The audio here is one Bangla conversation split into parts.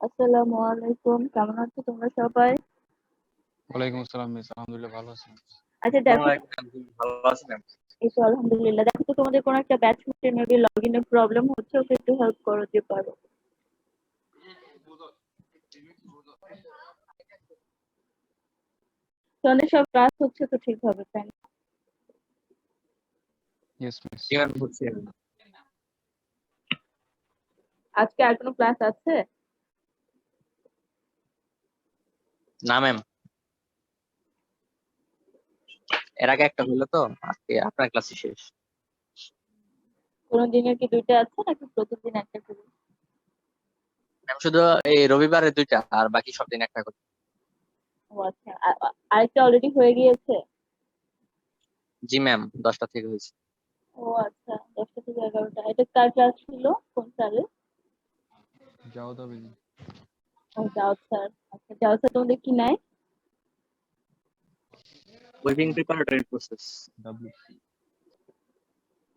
আসসালামু আলাইকুম, কেমন আছো তোমরা সবাই? ওয়ালাইকুম আসসালাম মিস, আলহামদুলিল্লাহ ভালো আছি। আচ্ছা দেখো, ভালো আছি ম্যাম। এই তো আলহামদুলিল্লাহ। দেখো তো তোমাদের কোনো একটা ব্যাচমেটের মেবি লগ ইনের প্রবলেম হচ্ছে, ওকে একটু হেল্প করো যে পারো। তোমাদের সব ক্লাস হচ্ছে তো ঠিকভাবে, তাই না? Yes miss. জি ম্যাম, হচ্ছে। আজকে আর কোনো ক্লাস আছে? না ম্যাম, এর আগে একটা হলো তো, আজকে আপনার ক্লাসই শেষ। কোনো দিনের কি দুইটা আছে নাকি প্রতিদিন একটা করে? ম্যাম শুধু এই রবিবারে দুইটা, আর বাকি সব দিন একটা করে। ও আচ্ছা, আরেকটা অলরেডি হয়ে গিয়েছে? জি ম্যাম, 10টা থেকে হয়েছে। ও আচ্ছা, 10টা থেকে 11টা। এটা কার ক্লাস ছিল, কোন স্যারের? যাও তবে। ও জাওয়াদ স্যার। আচ্ছা, জাওয়াদ স্যার তোমাদের কি নাই? Weaving preparatory process. WP.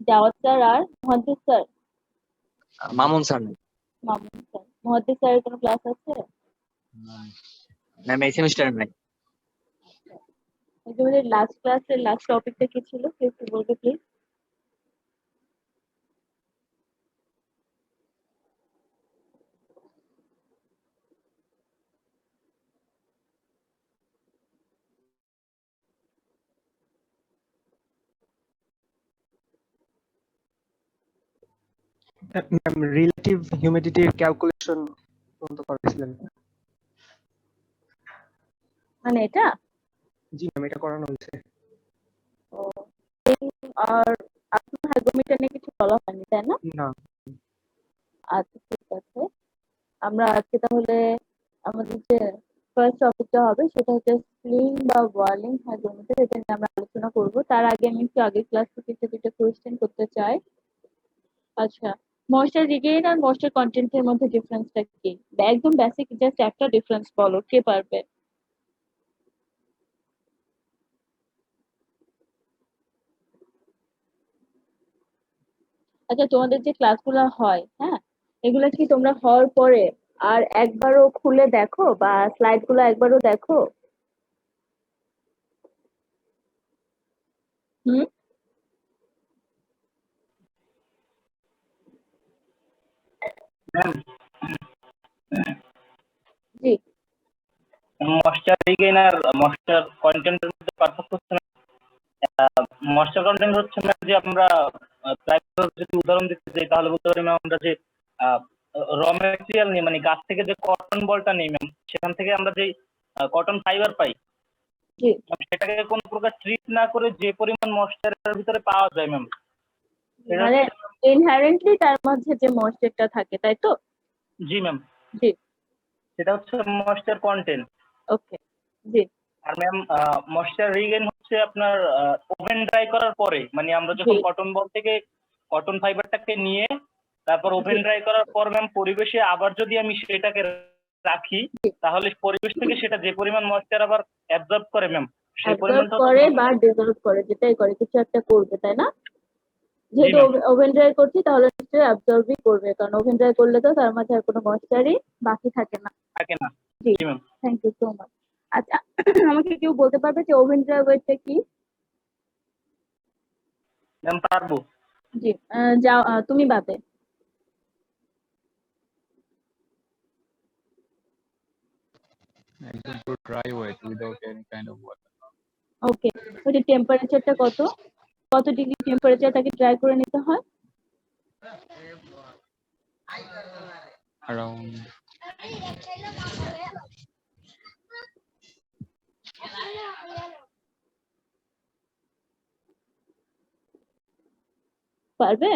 Jawad sir আর মহাদ্দেশ স্যার? মামুন স্যার নেই। মামুন স্যার। মহাদ্দেশ স্যারের কোনো ক্লাস আছে? ম্যাম এই সেমিস্টার নাই। তোমাদের লাস্ট ক্লাসের লাস্ট টপিকটা কি ছিল, কেউ একটু বলবে প্লিজ? ম্যাম রিলেটিভ হিউমিডিটির ক্যালকুলেশন পর্যন্ত করেছিলেন। মানে এটা? জি ম্যাম, এটা করানো হয়েছে। ও, আর আপনার হাইগ্রোমিটার নিয়ে কিছু বলা হয়নি, তাই না? না আচ্ছা ঠিক আছে। আমরা আজকে তাহলে আমাদের যে ফার্স্ট টপিকটা হবে সেটা হচ্ছে স্লিং বা ওয়ার্লিং হাইগ্রোমিটার, এটা নিয়ে আমরা আলোচনা করব। তার আগে আমি একটু আগের ক্লাস থেকে একটু দুটো কোয়েশ্চেন করতে চাই। আচ্ছা, ময়েশ্চার রিগেইন আর ময়েশ্চার কন্টেন্টের মধ্যে ডিফারেন্সটা কি? একদম বেসিক, জাস্ট একটা ডিফারেন্স বলো, কে পারবে? আচ্ছা, তোমাদের যে ক্লাসগুলো হয়, হ্যাঁ, এগুলা কি তোমরা হওয়ার পরে আর একবারও খুলে দেখো বা স্লাইড গুলো একবারও দেখো? হুম। ম্যাম, জি। ময়েশ্চার রিগেইন আর ময়েশ্চার কন্টেন্টের মধ্যে পার্থক্য হচ্ছে ময়েশ্চার কন্টেন্ট হচ্ছে না যে আমরা যদি উদাহরণ দিতে যাই তাহলে বলতে পারি ম্যাম, আমরা যে র ম্যাটেরিয়াল নিই, মানে গাছ থেকে যে কটন বলটা নিই ম্যাম, সেখান থেকে আমরা যে কটন ফাইবার পাই, জি। সেটাকে কোনো প্রকার ট্রিট না করে যে পরিমাণ ময়েশ্চারের ভিতরে পাওয়া যায় ম্যাম, এটা মানে ইনহেরেন্টলি তার মধ্যে যে ময়েশ্চারটা থাকে, তাই তো? জি ম্যাম, জি। সেটা হচ্ছে ময়েশ্চার কন্টেন্ট। ওকে। জি। আর ম্যাম ময়েশ্চার রিগেইন হচ্ছে আপনার ওভেন ড্রাই করার পরে, মানে আমরা জি। যখন কটন বল থেকে কটন ফাইবারটাকে নিয়ে তারপর ওভেন জি। ড্রাই করার পর ম্যাম পরিবেশে আবার যদি আমি সেটাকে রাখি, তাহলে পরিবেশ থেকে সেটা যে পরিমাণ ময়েশ্চার আবার অ্যাবজর্ব করে ম্যাম, সেই অ্যাবজর্ব পরিমাণটা করে বা ডিজলভ করে, যেটাই করে কিছু একটা করবে, তাই না? জি যেহেতু ম্যাম, ওভেন ড্রাই করছি তাহলে নিশ্চয়ই অ্যাবজর্বই করবে, কারণ ওভেন ড্রাই করলে তো তার মাঝে আর কোনো ময়েশ্চারই বাকি থাকে না। থাকে না। জি। জি ma'am, thank you so much. আচ্ছা, আমাকে কেউ বলতে পারবে যে ওভেন ড্রাই ওয়েটটা কি? ম্যাম পারবো। জি। যাও, তুমি বাদে। একদম পুরো dry weight without any kind of water. Okay. ওই যে টেম্পারেচারটা কত, কত ডিগ্রি টেম্পারেচার তাকে ড্রাই করে নিতে হয়? অ্যারাউন্ড পারবে?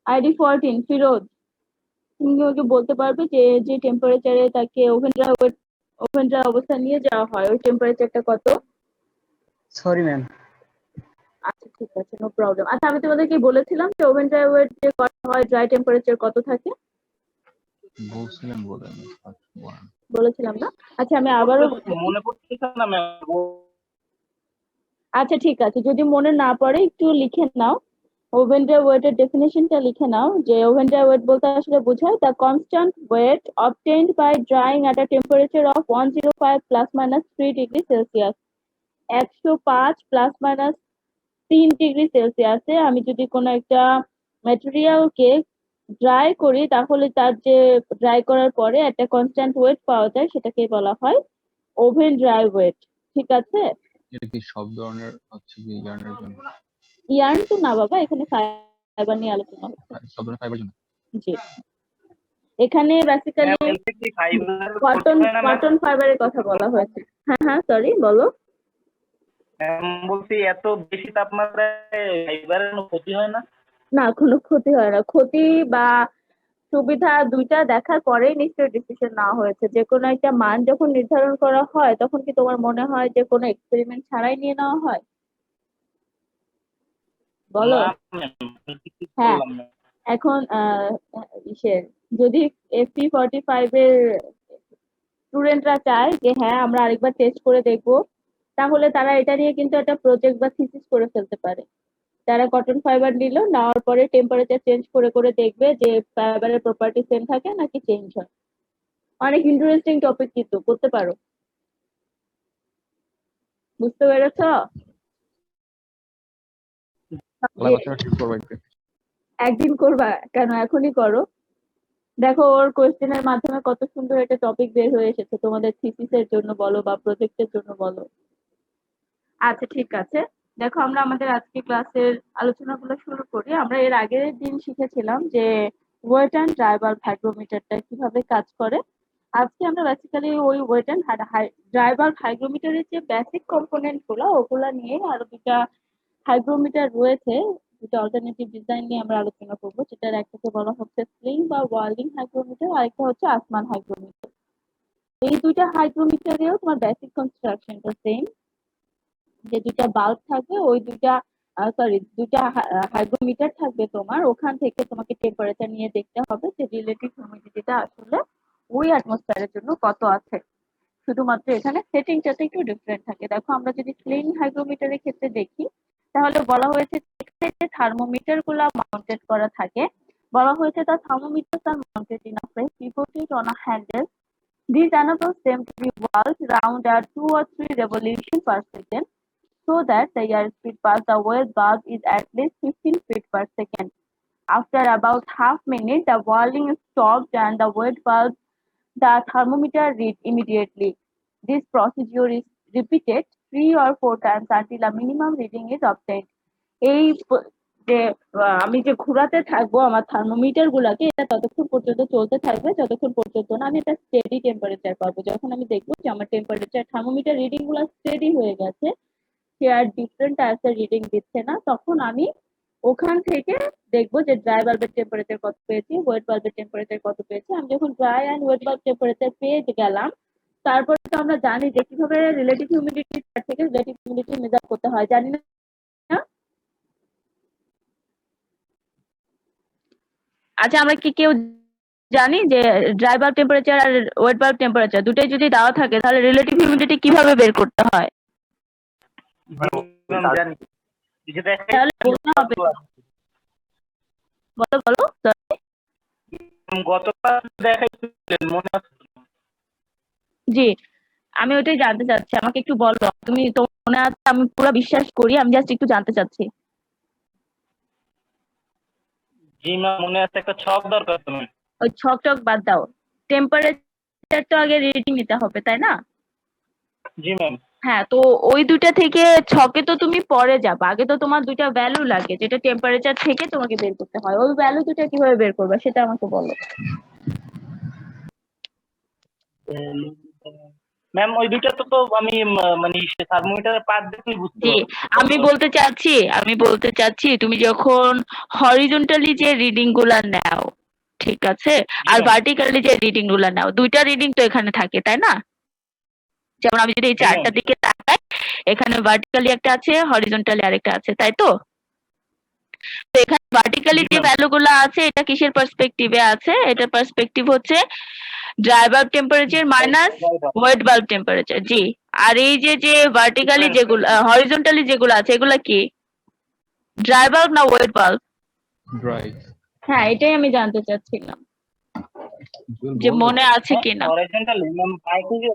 ID 14 ফিরোজ, তুমি কি ওকে বলতে পারবে যে যে টেম্পারেচারে তাকে ওভেন ড্রাই অবস্থা নিয়ে যাওয়া হয় ওই টেম্পারেচারটা কত? Sorry ma'am. আচ্ছা ঠিক আছে, নো প্রবলেম। আচ্ছা, আমি তোমাদেরকে বলেছিলাম যে ওভেন ড্রাই ওয়েট যে করা হয় ড্রাই টেম্পারেচার কত থাকে? বলছিলেন বলেন। বলেছিলাম না? আচ্ছা, আমি আবারও বলি। মনে পড়তেছে না ম্যাম। আচ্ছা ঠিক আছে, যদি মনে না পড়ে একটু লিখে নাও। ওভেন ড্রাই ওয়েটের ডেফিনেশনটা লিখে নাও, যে ওভেন ড্রাই ওয়েট বলতে আসলে বোঝায় the constant weight obtained by drying at a temperature of 105 plus minus 3 degree Celsius. 105 plus minus 3 degree সেলসিয়াসে আমি যদি কোনো একটা ম্যাটেরিয়ালকে ড্রাই করি, তাহলে তার যে ড্রাই করার পরে একটা কনস্ট্যান্ট ওয়েট পাওয়া যায়, সেটাকে বলা হয় ওভেন ড্রাই ওয়েট। ঠিক আছে? এটা কি সব ধরনের হচ্ছে কি ইয়ার্নের জন্য? ইয়ার্ন তো না বাবা, এখানে ফাইবার নিয়ে আলোচনা হচ্ছে। সব ধরনের ফাইবার জন্য? জি, এখানে বেসিক্যালি কটন ফাইবারের কথা বলা হয়েছে। হ্যাঁ হ্যাঁ, সরি, বলো। বলছি এত বেশি তাপমাত্রায় ফাইবারের কোনো ক্ষতি হয় না? না, কোনো ক্ষতি হয় না। ক্ষতি বা সুবিধা দুইটা দেখার পরেই নিশ্চয়ই ডিসিশন নেওয়া হয়েছে। যে কোনো একটা মান যখন নির্ধারণ করা হয়, তখন কি তোমার মনে হয় যে কোনো এক্সপেরিমেন্ট ছাড়াই নিয়ে নেওয়া হয়? বলো। না, কিছু হ্যাঁ, বললাম না। এখন যদি FP45 এর স্টুডেন্টরা চায় যে হ্যাঁ আমরা আরেকবার টেস্ট করে দেখবো, তাহলে তারা এটা নিয়ে কিন্তু একটা প্রজেক্ট বা থিসিস করে ফেলতে পারে। তারা কটন ফাইবার নিল, নেওয়ার পরে টেম্পারেচার চেঞ্জ করে করে দেখবে যে ফাইবারের প্রপার্টি সেম থাকে নাকি চেঞ্জ হয়। অনেক ইন্টারেস্টিং টপিক, কিন্তু করতে পারো। বুঝতে পেরেছো? বাচ্চারা ঠিক করবে একদিন। একদিন করবা কেন, এখনই করো। দেখো ওর কোয়েশ্চেনের মাধ্যমে কত সুন্দর একটা টপিক বের হয়ে এসেছে, তোমাদের থিসিসের জন্য বলো বা প্রজেক্টের জন্য বলো। আচ্ছা ঠিক আছে, দেখো আমরা আমাদের আজকে ক্লাসের আলোচনাগুলো শুরু করি। আমরা এর আগের দিন শিখেছিলাম যে ওয়েট অ্যান্ড ড্রাই বাল্ব হাইগ্রোমিটারটা কিভাবে কাজ করে। আজকে আমরা বেসিক্যালি ওই ওয়েট অ্যান্ড ড্রাই বাল্ব হাইগ্রোমিটারের যে বেসিক কম্পোনেন্ট গুলো, ওগুলা নিয়ে আরো দুটা হাইগ্রোমিটার রয়েছে, দুটো অল্টারনেটিভ ডিজাইন নিয়ে আমরা আলোচনা করবো। যেটার একটাকে বলা হচ্ছে স্লিং বা ওয়ার্লিং হাইগ্রোমিটার, আর একটা হচ্ছে আসমান হাইগ্রোমিটার। এই দুইটা হাইগ্রোমিটারেও তোমার বেসিক কনস্ট্রাকশনটা সেম। যে দুইটা বাল্ব থাকবে, ওই দুইটা দুইটা হাইগ্রোমিটার থাকবে তোমার, ওখান থেকে তোমাকে টেম্পারেচার নিয়ে দেখতে হবে যে রিলেটিভ হিউমিডিটিটা আসলে ওই অ্যাটমসফিয়ারের জন্য কত আছে। শুধুমাত্র এখানে সেটিংটাতে একটু ডিফারেন্ট থাকে। দেখো আমরা যদি স্লিং হাইগ্রোমিটারের ক্ষেত্রে দেখি, তাহলে বলা হয়েছে এখানে যে থার্মোমিটার গুলা মাউন্টেড করা থাকে, বলা হয়েছে the thermometers are mounted in a frame pivoted on a handle. These enables them to be whirled round at 2 or 3 revolutions per second, so that the airspeed past the wet bulb is at least 15 feet per second. After about half minute, the whirling stopped and the wet bulb, the thermometer read immediately. This procedure is repeated 3 or 4 times until a minimum reading is obtained. এই যে আমি যে ঘোরাতে থাকবো আমার থার্মোমিটার গুলাকে, এটা ততক্ষণ পর্যন্ত চলতে থাকবে যতক্ষণ পর্যন্ত না আমি একটা স্টেডি টেম্পারেচার পাবো। যখন আমি দেখবো যে আমার টেম্পারেচার থার্মোমিটার রিডিং গুলো স্টেডি হয়ে গেছে, সে আর ডিফারেন্ট টাইপসের রিডিং দিচ্ছে না, তখন আমি ওখান থেকে দেখবো যে ড্রাই বাল্বের টেম্পারেচার কত পেয়েছি, ওয়েট বাল্বের টেম্পারেচার কত পেয়েছি। আমি যখন dry and wait bulb temperature পেয়ে গেলাম, তারপরে তো আমরা জানি যে কিভাবে রিলেটিভ হিউমিডিটি থেকে রিলেটিভ হিউমিডিটি মেজার করতে হয়, জানি না? আচ্ছা, আমরা কি কেউ জানি যে ড্রাই বাল্ব টেম্পারেচার আর ওয়েট বাল্ব টেম্পারেচার দুটোই যদি দেওয়া থাকে, তাহলে রিলেটিভ হিউমিডিটি কিভাবে বের করতে হয়? জানি। তাহলে বলতে হবে। বলো বলো। গতকাল দেখাইছিলেন মনে আছে? জি, আমি ওইটাই জানতে চাচ্ছি, আমাকে একটু বলো। তুমি তো মনে আছে, আমি পুরো বিশ্বাস করি, আমি জাস্ট একটু জানতে চাচ্ছি। জি ম্যাম, মনে আছে, একটা ছক দরকার তুমি। ওই ছক টক বাদ দাও, টেম্পারেচার তো আগে রিডিং নিতে হবে, তাই না? জি ম্যাম। হ্যাঁ, তো ওই দুইটা থেকে ছকে তো তুমি পরে যাবে, আগে তো তোমার দুইটা ভ্যালু লাগে যেটা টেম্পারেচার থেকে তোমাকে বের করতে হয়। ওই ভ্যালু দুটো কিভাবে বের করবে সেটা আমাকে বলো। ম্যাম ওই দুইটা তো আমি মানে থার্মোমিটারের পার্ট দেখেই বুঝতে জি, পারবো। আমি বলতে চাচ্ছি তুমি যখন হরিজন্টালি যে রিডিং গুলা নাও, ঠিক আছে, আর ভার্টিক্যালি যে রিডিং গুলা নাও, দুইটা রিডিং তো এখানে থাকে, তাই না? যেমন আমি যদি এই চারটার দিকে তাকাই, এখানে ভার্টিক্যালি একটা আছে, হরিজন্টালি আরেকটা আছে, তাই তো? তো এখানে ভার্টিক্যালি যে ভ্যালু গুলা আছে, এটা কিসের পার্সপেক্টিভে আছে? এটা পার্সপেক্টিভ হচ্ছে dry bulb temperature minus wet bulb temperature. জি, আর এই যে যে ভার্টিক্যালি যেগুলো হরিজন্টালি যেগুলো আছে এগুলা কি ড্রাই বাল্ব না ওয়েট বাল্ব? ড্রাই। হ্যাঁ এটাই আমি জানতে চাচ্ছিলাম যে মনে আছে কিনা। হরিজন্টালি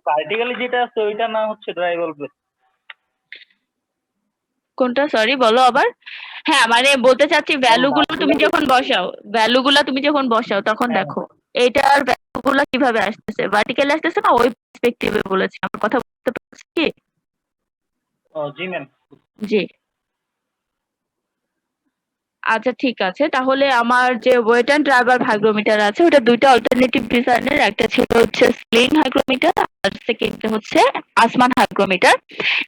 ভার্টিক্যালি যেটা আছে ওইটা না হচ্ছে ড্রাই বাল্বের। কোনটা সরি বলো আবার। হ্যাঁ মানে বলতে চাচ্ছি ভ্যালুগুলো তুমি যখন বসাও তখন হ্যাঁ। দেখো এটার ভ্যালুগুলো কিভাবে আসতেছে, ভার্টিক্যালি আসতেছে না ওই পার্সপেক্টিভে বলেছি, আমার কথা বুঝতে পারছি কি? জি ম্যাম। জি আচ্ছা ঠিক আছে, তাহলে আমার যে ওয়েট অ্যান্ড ড্রাইভার হাইগ্রোমিটার আছে ওটা দুইটা অল্টারনেটিভ ডিজাইনের, একটা ছিল হচ্ছে স্লিং হাইগ্রোমিটার আর সেকেন্ডটা হচ্ছে আসমান হাইগ্রোমিটার।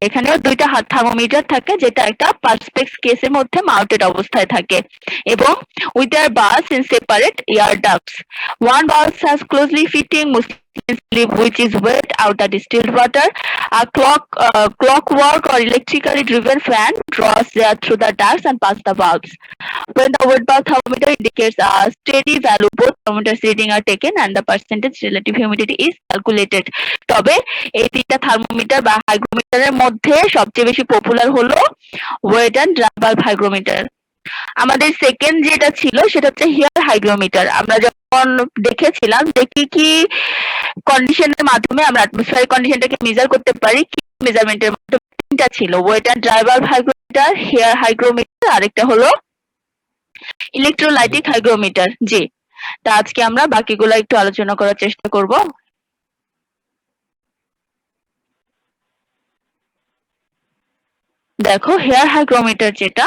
এখানেও দুইটা থার্মোমিটার থাকে যেটা একটা পার্সপেক্স কেসের মধ্যে মাউন্টেড অবস্থায় থাকে এবং with their bars in separate air ducts. One bus has closely fitting muslin sleeve which is wet out the distilled water. A clockwork or electrically driven fan draws air through the ducts and past the valves. When the wet bulb thermometer indicates a steady value, both thermometers reading are taken and the percentage relative humidity is calculated. তবে এই তিনটা থার্মোমিটার বা হাইগ্রোমিটারের মধ্যে সবচেয়ে বেশি পপুলার হলো wet and dry bulb hygrometer. আমাদের সেকেন্ড যেটা ছিল সেটা হচ্ছে হেয়ার হাইগ্রোমিটার। আমরা যখন দেখেছিলাম যে কি কি কন্ডিশনের মাধ্যমে আমরা অ্যাটমসফিয়ারিক কন্ডিশনটাকে মেজার করতে পারি, কি মেজারমেন্টের মাধ্যমে, তিনটা ছিল wet and dry bulb hygrometer, hair hygrometer, আরেকটা হলো ইলেকট্রোলাইটিক হাইগ্রোমিটার। জি, তা আজকে আমরা বাকিগুলো একটু আলোচনা করার চেষ্টা করব। দেখো হেয়ার হাইগ্রোমিটার যেটা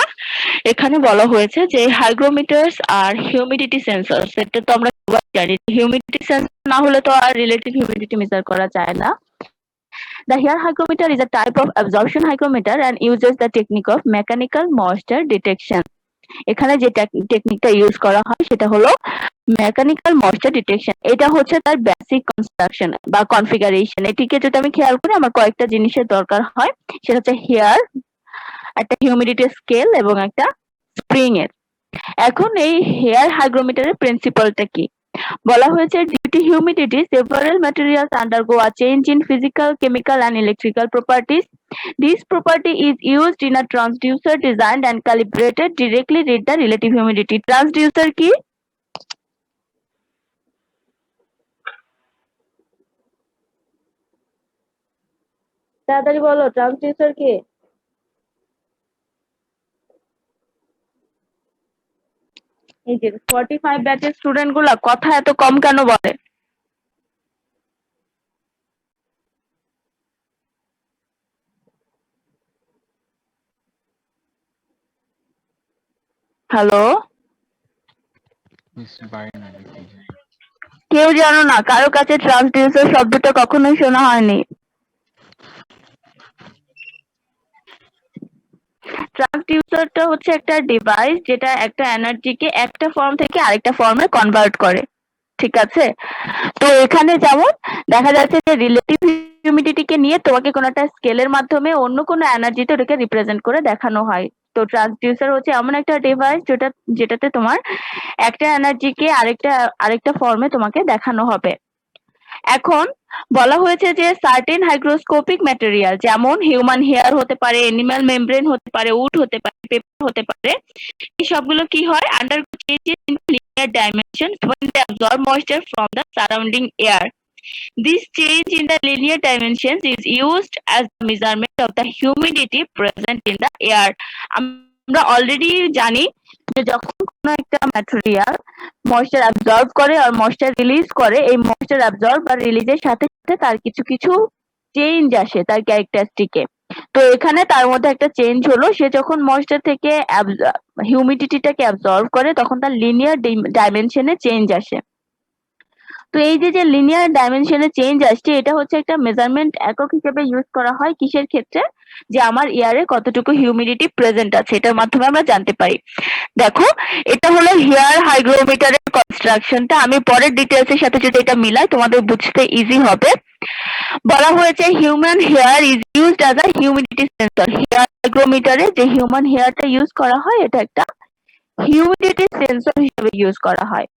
এখানে বলা হয়েছে যে হাইগ্রোমিটারস আর হিউমিডিটি সেন্সর, সেটা তো আমরা সবাই জানি হিউমিডিটি সেন্সর না হলে তো আর রিলেটিভ হিউমিডিটি মেজার করা যায় না। The hair hygrometer is a type of absorption hygrometer and uses the technique of mechanical moisture detection. এখানে যে টেকনিকটা ইউজ করা হয় সেটা হলো মেকানিক্যাল ময়েশ্চার ডিটেকশন। এটা হচ্ছে তার বেসিক কনস্ট্রাকশন বা কনফিগারেশন। এটিকে যদি আমি খেয়াল করি আমার কয়েকটা জিনিসের দরকার হয়, সেটা হচ্ছে হেয়ার, একটা হিউমিডিটি স্কেল এবং একটা স্প্রিং এর। এখন এই হেয়ার হাইগ্রোমিটারের প্রিন্সিপালটা কি বলা হয়েছে, due to humidity several materials undergo a change in physical, chemical and electrical properties. This property is used in a transducer designed and calibrated directly read the relative humidity. Transducer কি? তাড়াতাড়ি বলো, ট্রান্সডিউসার কি? এই যে 45 ব্যাচের স্টুডেন্ট গুলা কথা এত কম কেন বলে? হ্যালো, মিস বাইনারি কি? কেউ জানো না? কারো কাছে ট্রান্সডিউসার শব্দটা কখনোই শোনা হয়নি? ট্রান্সডিউসারটা হচ্ছে একটা ডিভাইস যেটা একটা এনার্জিকে একটা ফর্ম থেকে আরেকটা ফর্মে কনভার্ট করে, ঠিক আছে? তো এখানে যেমন দেখা যাচ্ছে যে রিলেটিভ হিউমিডিটিকে নিয়ে তোমাকে কোনো একটা স্কেলের মাধ্যমে অন্য কোনো এনার্জিতে ওটাকে রিপ্রেজেন্ট করে দেখানো হয়। তো ট্রান্সডিউসার হচ্ছে এমন একটা ডিভাইস যেটাতে তোমার একটা এনার্জিকে আরেকটা ফর্মে তোমাকে দেখানো হবে। এখন বলা হয়েছে যে সার্টেন হাইগ্রোস্কোপিক ম্যাটেরিয়াল যেমন হিউম্যান হেয়ার হতে পারে, অ্যানিমাল মেমব্রেন হতে পারে, উড হতে পারে, পেপার হতে পারে, এই সবগুলো কি হয় undergo changes in linear dimension when they absorb moisture from the surrounding air. This change in the linear dimensions is used as the measurement of the humidity present in the air. আমরা অলরেডি জানি যে যখন কোনো একটা ম্যাটেরিয়াল ময়েশ্চার অ্যাবজর্ব করে আর ময়েশ্চার রিলিজ করে, এই ময়েশ্চার অ্যাবজর্ব আর রিলিজের সাথে সাথে তার কিছু কিছু চেঞ্জ আসে তার ক্যারেক্টারিস্টিকে। তো এখানে তার মধ্যে একটা চেঞ্জ হলো, সে যখন ময়েশ্চার থেকে হিউমিডিটিটাকে অ্যাবজর্ব করে তখন তার লিনিয়ার ডাইমেনশনে চেঞ্জ আসে। তো এই যে লিনিয়ার ডাইমেনশনে চেঞ্জ আসছে এটা হচ্ছে একটা মেজারমেন্ট একক হিসেবে ইউজ করা হয় কিসের ক্ষেত্রে, যে আমার এয়ারে কতটুকু হিউমিডিটি প্রেজেন্ট আছে এটার মাধ্যমে আমরা জানতে পারি। দেখো এটা হলো হেয়ার হাইগ্রোমিটারের কনস্ট্রাকশনটা, আমি পরের ডিটেলস এর সাথে যদি এটা মিলাই তোমাদের বুঝতে ইজি হবে। বলা হয়েছে human hair is used as a humidity sensor. Hair হাইগ্রোমিটারে যে হিউম্যান হেয়ারটা ইউজ করা হয় এটা একটা হিউমিডিটি সেন্সর হিসেবে ইউজ করা হয়।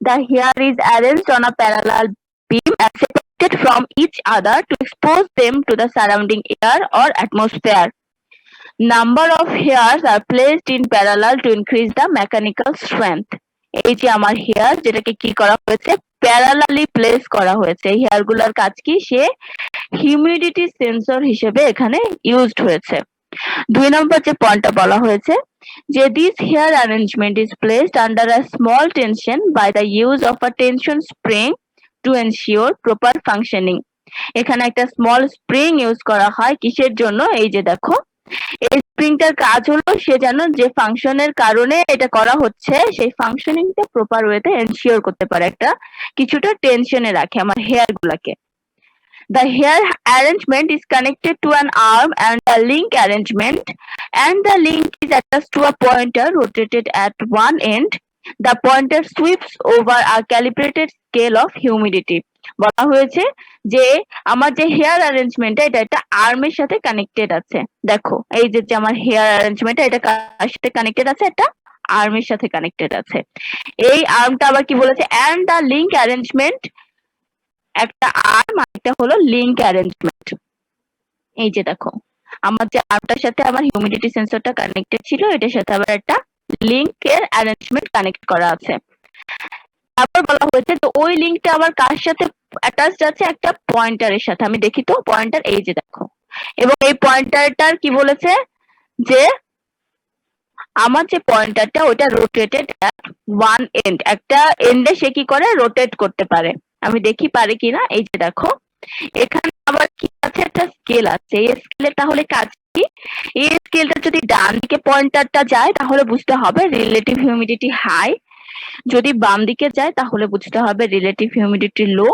The hair is arranged on a parallel beam and separate disconnected from each other to expose them to the surrounding air or atmosphere. Number of hairs are placed in parallel to increase the mechanical strength. এই যে আমার হেয়ার যেটাকে কি করা হয়েছে প্যারালালি প্লেস করা হয়েছে এই হেয়ার গুলার কাজ কি সে হিউমিডিটি সেন্সর হিসেবে এখানে ইউজড হয়েছে 2 নম্বর যে পয়েন্টটা বলা হয়েছে যে this hair arrangement is placed under a small tension by the use of a tension spring to ensure proper functioning এখানে একটা স্মল স্প্রিং ইউজ করা হয় কিসের জন্য এই যে দেখো এই স্প্রিংটার কাজ হলো সে যেন যে ফাংশনের কারণে এটা করা হচ্ছে সেই ফাংশনিংটা প্রপার ওয়েতে এনশিওর করতে পারে একটা কিছুটা টেনশনে রাখে আমার হেয়ার গুলাকে The hair arrangement is connected to an arm and a link arrangement and the link is attached to a pointer rotated at one end. The pointer sweeps over a calibrated scale of humidity. বলা হয়েছে যে আমার যে হেয়ার অ্যারেঞ্জমেন্ট এটা একটা আর্মের সাথে কানেক্টেড আছে দেখো এই যে আমার হেয়ার অ্যারেঞ্জমেন্ট এটা কার সাথে কানেক্টেড আছে একটা আর্মের সাথে কানেক্টেড আছে এই আর্মটা আবার কি বলেছে এন্ড দ্য লিংক অ্যারেঞ্জমেন্ট একটা আর্ম আর একটা হলো লিংক অ্যারেঞ্জমেন্ট এই যে দেখো আমার যে আর্মটার সাথে আমার হিউমিডিটি সেন্সরটা কানেক্টেড ছিল এটার সাথে আবার একটা লিংকের অ্যারেঞ্জমেন্ট কানেক্ট করা আছে তারপর বলা হয়েছে তো ওই লিংকটা আবার কার সাথে অ্যাটাচড আছে একটা পয়েন্টারের সাথে আমি দেখি তো পয়েন্টার এই যে দেখো এবং এই পয়েন্টারটার কি বলেছে যে আমার যে পয়েন্টারটা ওটা রোটেটেড অ্যাট ওয়ান এন্ড একটা এন্ডে সে কি করে রোটেট করতে পারে আমি দেখি পারে কিনা এই যে দেখো এখানে আবার কি আছে একটা স্কেল আছে এই স্কেলে তাহলে কাজ কি এই স্কেলটা যদি ডান দিকে পয়েন্টারটা যায় তাহলে বুঝতে হবে রিলেটিভ হিউমিডিটি হাই যদি বাম দিকে যায় তাহলে বুঝতে হবে রিলেটিভ হিউমিডিটি লো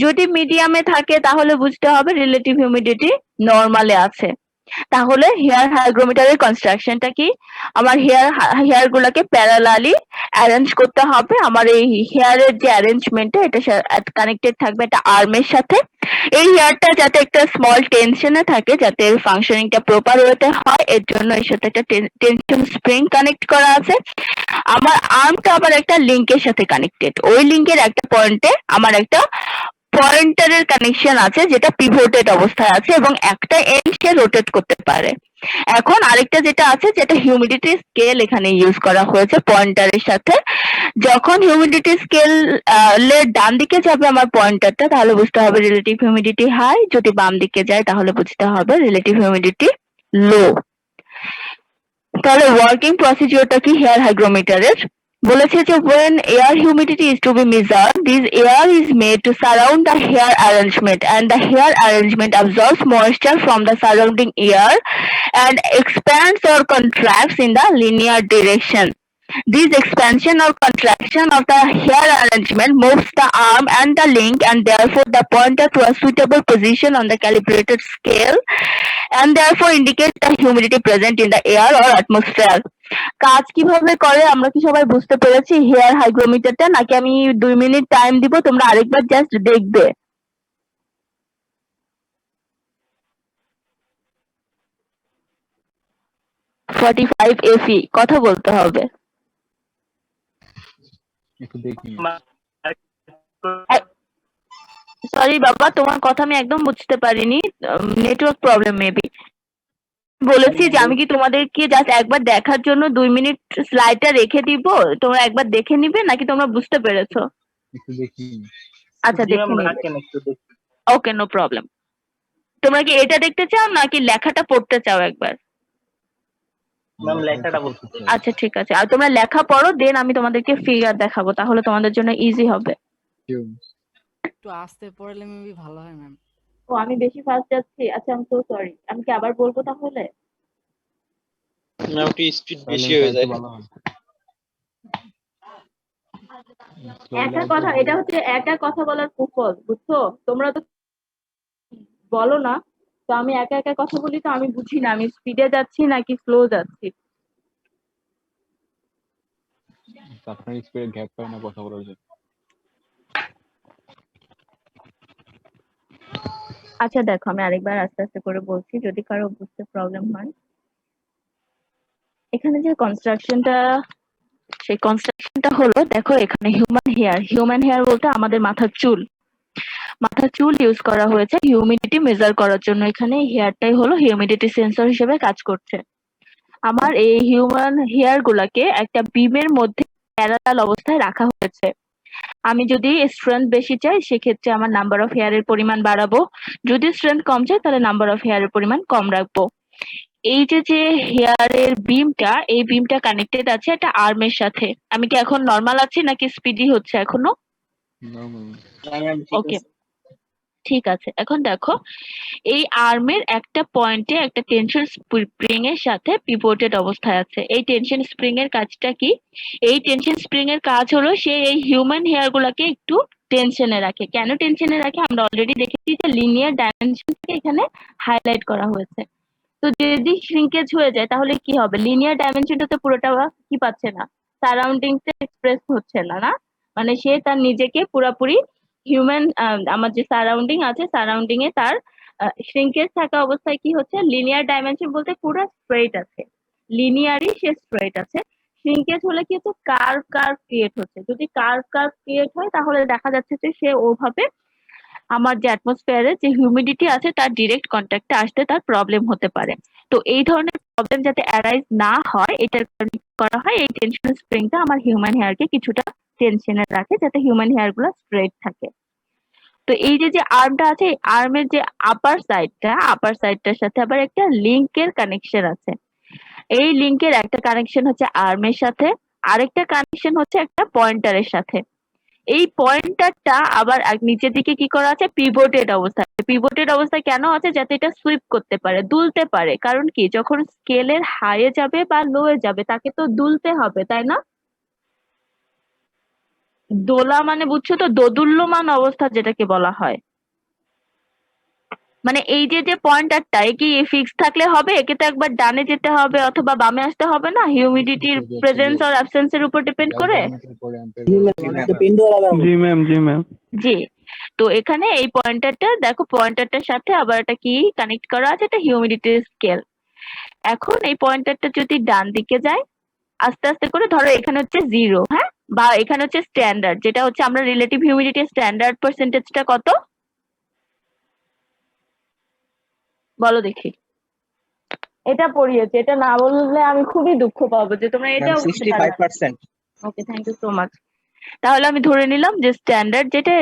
যদি মিডিয়ামে থাকে তাহলে বুঝতে হবে রিলেটিভ হিউমিডিটি নরমালে আছে তাহলে হেয়ার হাইগ্রোমিটারের কনস্ট্রাকশনটা কি আমার হেয়ার গুলাকে প্যারালালি অ্যারেঞ্জ করতে হবে আমার এই হেয়ারের যে অ্যারেঞ্জমেন্টটা এটা কানেক্টেড থাকবে একটা আর্মের সাথে এই হেয়ারটা যাতে একটা স্মল টেনশনে থাকে যাতে এর ফাংশনিংটা প্রপার ওয়েতে হয় এর জন্য এর সাথে একটা টেনশন স্প্রিং কানেক্ট করা আছে আমার আর্মটা আবার একটা লিংকের সাথে কানেক্টেড ওই লিংকের একটা পয়েন্টে আমার একটা পয়েন্টারের কানেকশন আছে যেটা পিভটেড অবস্থায় আছে এবং একটা এন্ড সে রোটেট করতে পারে এখন আরেকটা যেটা আছে যেটা হিউমিডিটি স্কেল এখানে ইউজ করা হয়েছে পয়েন্টারের সাথে যখন হিউমিডিটি স্কেল এর ডান দিকে যাবে আমার পয়েন্টারটা তাহলে বুঝতে হবে রিলেটিভ হিউমিডিটি হাই যদি বাম দিকে যায় তাহলে বুঝতে হবে রিলেটিভ হিউমিডিটি লো তাহলে ওয়ার্কিং প্রসিডিওরটা কি হেয়ার হাইগ্রোমিটারের বলেছে যে when air humidity is to be measured this air is made to surround the hair arrangement and the hair arrangement absorbs moisture from the surrounding air and expands or contracts in the linear direction this expansion or contraction of the hair arrangement moves the arm and the link and therefore the pointer to a suitable position on the calibrated scale and therefore indicates the humidity present in the air or atmosphere কাজ কিভাবে করে আমরা কি সবাই বুঝতে পেরেছি হেয়ার হাইগ্রোমিটারটা নাকি আমি 2 মিনিট টাইম দিব তোমরা আরেকবার জাস্ট দেখবে 45 এফি কথা বলতে হবে একটু দেখি সরি বাবা তোমার কথা আমি একদম বুঝতে পারিনি নেটওয়ার্ক প্রবলেম মেবি বলেছি যে আমি কি তোমাদেরকে জাস্ট একবার দেখার জন্য 2 মিনিট স্লাইডটা রেখে দিব তোমরা একবার দেখে নিবে নাকি তোমরা বুঝতে পেরেছো একটু দেখি আচ্ছা দেখে নিবে ওকে নো প্রবলেম তোমরা কি এটা দেখতে চাও নাকি লেখাটা পড়তে চাও একবার ম্যাম লেখাটা বলতে চাই। আচ্ছা ঠিক আছে আর তোমরা লেখা পড়ো দেন আমি তোমাদেরকে ফিগার দেখাবো তাহলে তোমাদের জন্য ইজি হবে একটু আস্তে পড়লে মেবি ভালো হয় ম্যাম ও আমি বেশি ফাস্ট যাচ্ছি আচ্ছা আমি সো সরি আমি কি আবার বলবো তাহলে ম্যাম একটু স্পিড বেশি হয়ে যায় একা কথা বলার কুফল বুঝছো তোমরা তো বলো না তো আমি একা একা কথা বলি তো আমি বুঝি না আমি স্পিডে যাচ্ছি নাকি স্লো যাচ্ছি আপনার স্পিডে গ্যাপ পায় না কথা বলার জন্য আচ্ছা দেখো আমি আরেকবার আস্তে আস্তে করে বলছি যদি কারো বুঝতে প্রবলেম হয় এখানে যে কনস্ট্রাকশনটা সেই কনস্ট্রাকশনটা হলো দেখো এখানে হিউম্যান হেয়ার বলতে আমাদের মাথার চুল মাথার চুল ইউজ করা হয়েছে হিউমিডিটি মেজার করার জন্য। এখানে হেয়ারটাই হলো হিউমিডিটি সেন্সর হিসেবে কাজ করছে। আমার এই হিউম্যান হেয়ার গুলাকে একটা বিমের মধ্যে প্যারালাল অবস্থায় রাখা হয়েছে। আমি যদি স্ট্রেংথ বেশি চাই সেক্ষেত্রে আমার নাম্বার অফ হেয়ারের পরিমাণ বাড়াবো, যদি স্ট্রেংথ কম চাই তাহলে নাম্বার অফ হেয়ারের পরিমাণ কম রাখবো। এই যে হেয়ারের বিমটা, এই বিমটা কানেক্টেড আছে একটা আর্মের সাথে। আমি কি এখন নর্মাল আছি নাকি স্পিডি হচ্ছে এখনো? নরমাল। ওকে, ঠিক আছে। এখন দেখো এই আর্মের একটা পয়েন্টে একটা টেনশন স্প্রিং এর সাথে পিভটেড অবস্থায় আছে। এই টেনশন স্প্রিং এর কাজটা কি? এই টেনশন স্প্রিং এর কাজ হলো সে এই হিউম্যান হেয়ার গুলাকে একটু টেনশনে রাখে। কেন টেনশনে রাখে আমরা অলরেডি দেখেছি যে লিনিয়ার ডাইমেনশনকে এখানে হাইলাইট করা হয়েছে। তো যদি শ্রিঙ্কেজ হয়ে যায় তাহলে কি হবে? লিনিয়ার ডাইমেনশনটা তো পুরোটা কি পাচ্ছে না, সারাউন্ডিংস এ এক্সপ্রেস হচ্ছে না, না মানে সে তার নিজেকে পুরোপুরি হিউম্যান আমার যে সারাউন্ডিং আছে সারাউন্ডিং এ তার শ্রিঙ্কেজ থাকা অবস্থায় কি হচ্ছে, লিনিয়ার ডাইমেনশন বলতে পুরো স্ট্রেট আছে, লিনিয়ারই সে স্ট্রেট আছে। শ্রিঙ্কেজ হলে কি হচ্ছে, কার্ভ কার্ভ ক্রিয়েট হচ্ছে। যদি কার্ভ কার্ভ ক্রিয়েট হয় তাহলে দেখা যাচ্ছে যে সে ওভাবে আমার যে অ্যাটমসফিয়ারে যে হিউমিডিটি আছে তার ডিরেক্ট কন্ট্যাক্টে আসতে তার প্রবলেম হতে পারে। তো এই ধরনের প্রবলেম যাতে অ্যারাইজ না হয় এটার কারণে কি করা হয়, এই টেনশন স্প্রিংটা আমার হিউম্যান হেয়ারকে কিছুটা টেনশনে রাখে যাতে হিউম্যান হেয়ার গুলো স্ট্রেট থাকে। তো এই যে আর্মটা আছে, আর্মের যে আপার সাইডটার সাথে আবার একটা লিংকের কানেকশন আছে। এই লিংকের একটা কানেকশন হচ্ছে আর্মের সাথে, আরেকটা কানেকশন হচ্ছে একটা পয়েন্টারের সাথে। এই পয়েন্টারটা আবার নিচের দিকে কি করা আছে, পিভটেড অবস্থায়। পিভটেড অবস্থায় কেন আছে? যাতে এটা সুইপ করতে পারে, দুলতে পারে। কারণ কি, যখন স্কেলের হাইয়ে যাবে বা লোয়ে যাবে তাকে তো দুলতে হবে, তাই না? দোলা মানে বুঝছো তো, দোদুল্যমান অবস্থা যেটাকে বলা হয়। মানে এই যে পয়েন্টারটা কি ফিক্স থাকলে হবে? একে তো একবার ডানে যেতে হবে অথবা বামে আসতে হবে না, হিউমিডিটির প্রেজেন্স আর অ্যাবসেন্স এর উপর ডিপেন্ড করে। জি ম্যাম, জি ম্যাম। জি, তো এখানে এই পয়েন্টারটা দেখো, পয়েন্টারটার সাথে আবার একটা কি কানেক্ট করা আছে, একটা হিউমিডিটি স্কেল। এখন এই পয়েন্টারটা যদি ডান দিকে যায় আস্তে আস্তে করে, ধরো এখানে হচ্ছে 0, হ্যাঁ, বা এখানে হচ্ছে স্ট্যান্ডার্ড, যেটা হচ্ছে আমরা রিলেটিভ হিউমিডিটি স্ট্যান্ডার্ড পার্সেন্টেজটা কত বলো দেখি। এটা পড়িয়েছে, এটা না বললে আমি খুবই দুঃখ পাবো যে তোমরা এটাও বুঝতে পারবে না। ওকে, থ্যাংক ইউ সো মাচ। তাহলে আমি ধরে নিলাম যে স্ট্যান্ডার্ড যেটা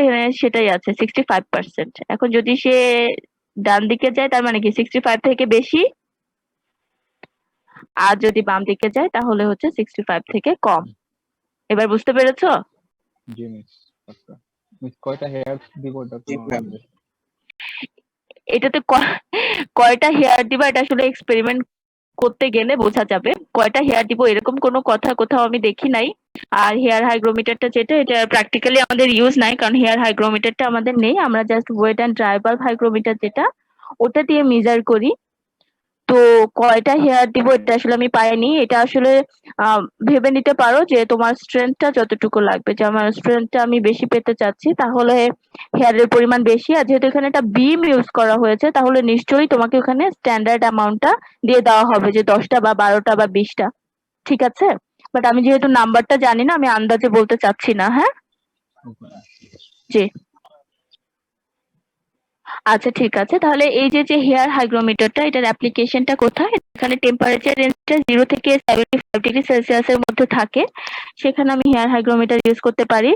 সেটাই আছে 65%। এখন যদি সে ডান দিকে যায় তার মানে কি 65 থেকে বেশি, আর যদি বাম দিকে যায় তাহলে হচ্ছে 65 থেকে কম। এবার বুঝতে পেরেছো? জি মিস। আচ্ছা মিস, কয়টা হেয়ার দিব ওটা তো আমাদের? এটাতে কয়টা হেয়ার দিবা এটা আসলে এক্সপেরিমেন্ট করতে গেলে বোঝা যাবে। কয়টা হেয়ার দিব এরকম কোনো কথা কোথাও আমি দেখি নাই। আর হেয়ার হাইগ্রোমিটারটা যেটা, এটা প্র্যাকটিক্যালি আমাদের ইউজ নাই, কারণ হেয়ার হাইগ্রোমিটারটা আমাদের নেই। আমরা just wet and dry bulb hygrometer যেটা, ওটা দিয়ে মেজার করি। তো কয়টা হেয়ার দিব এটা আসলে আমি পাইনি। এটা আসলে ভেবে নিতে পারো যে তোমার স্ট্রেংথটা যতটুকু লাগবে, যে আমার স্ট্রেংথটা আমি বেশি পেতে চাচ্ছি তাহলে হেয়ারের পরিমাণ বেশি। আর যেহেতু এখানে একটা বিম ইউজ করা হয়েছে তাহলে নিশ্চয়ই তোমাকে ওখানে স্ট্যান্ডার্ড অ্যামাউন্টটা দিয়ে দেওয়া হবে, যে 10টা বা 12টা বা 20টা, ঠিক আছে? বাট আমি যেহেতু নাম্বারটা জানি না আমি আন্দাজে বলতে চাচ্ছি না। হ্যাঁ, জি, আচ্ছা ঠিক আছে। তাহলে এই যে হেয়ার হাইগ্রোমিটারটা, এটার অ্যাপ্লিকেশনটা কোথায়? এখানে টেম্পারেচার রেঞ্জটা 0 থেকে 75 ডিগ্রি সেলসিয়াসের মধ্যে থাকে, সেখানে আমি হেয়ার হাইগ্রোমিটার ইউজ করতে পারি।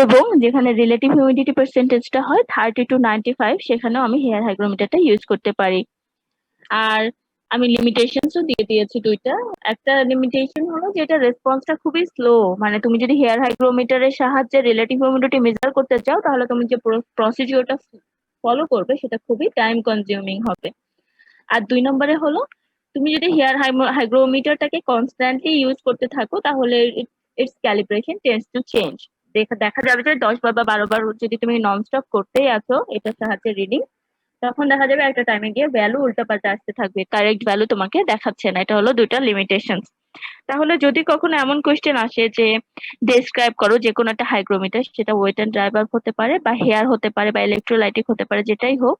এবং যেখানে রিলেটিভ হিউমিডিটি পার্সেন্টেজটা হয় 30 to 95, সেখানেও আমি হেয়ার হাইগ্রোমিটারটা ইউজ করতে পারি। আর আমি লিমিটেশনসও দিয়ে দিয়েছি দুইটা। একটা লিমিটেশন হলো যে এটা রেসপন্সটা খুবই স্লো, মানে তুমি যদি হেয়ার হাইগ্রোমিটারের সাহায্যে রিলেটিভ হিউমিডিটি মেজার করতে চাও তাহলে তুমি যে প্রসিডিওরটা ফলো করবে সেটা খুবই টাইম কনজিউমিং হবে। আর 2 নম্বরে হলো তুমি যদি হেয়ার হাইগ্রোমিটারটাকে কনস্ট্যান্টলি ইউজ করতে থাকো তাহলে it's calibration tends to change. দেখা যাবে যে 10 বার বা 12 বার যদি তুমি ননস্টপ করতেই আছো এটার সাহায্যে রিডিং, তখন দেখা যাবে একটা টাইমে গিয়ে ভ্যালু উল্টাপাল্টা আসতে থাকবে, কারেক্ট ভ্যালু তোমাকে দেখাচ্ছে না। এটা হলো দুইটা লিমিটেশন। তাহলে যদি কখনো এমন কোয়েশ্চেন আসে যে ডেসক্রাইব করো যে কোনো একটা হাইগ্রোমিটার, সেটা ওয়েট অ্যান্ড ড্রাই বাল্ব হতে পারে বা হেয়ার হতে পারে বা ইলেকট্রোলাইটিক হতে পারে, যেটাই হোক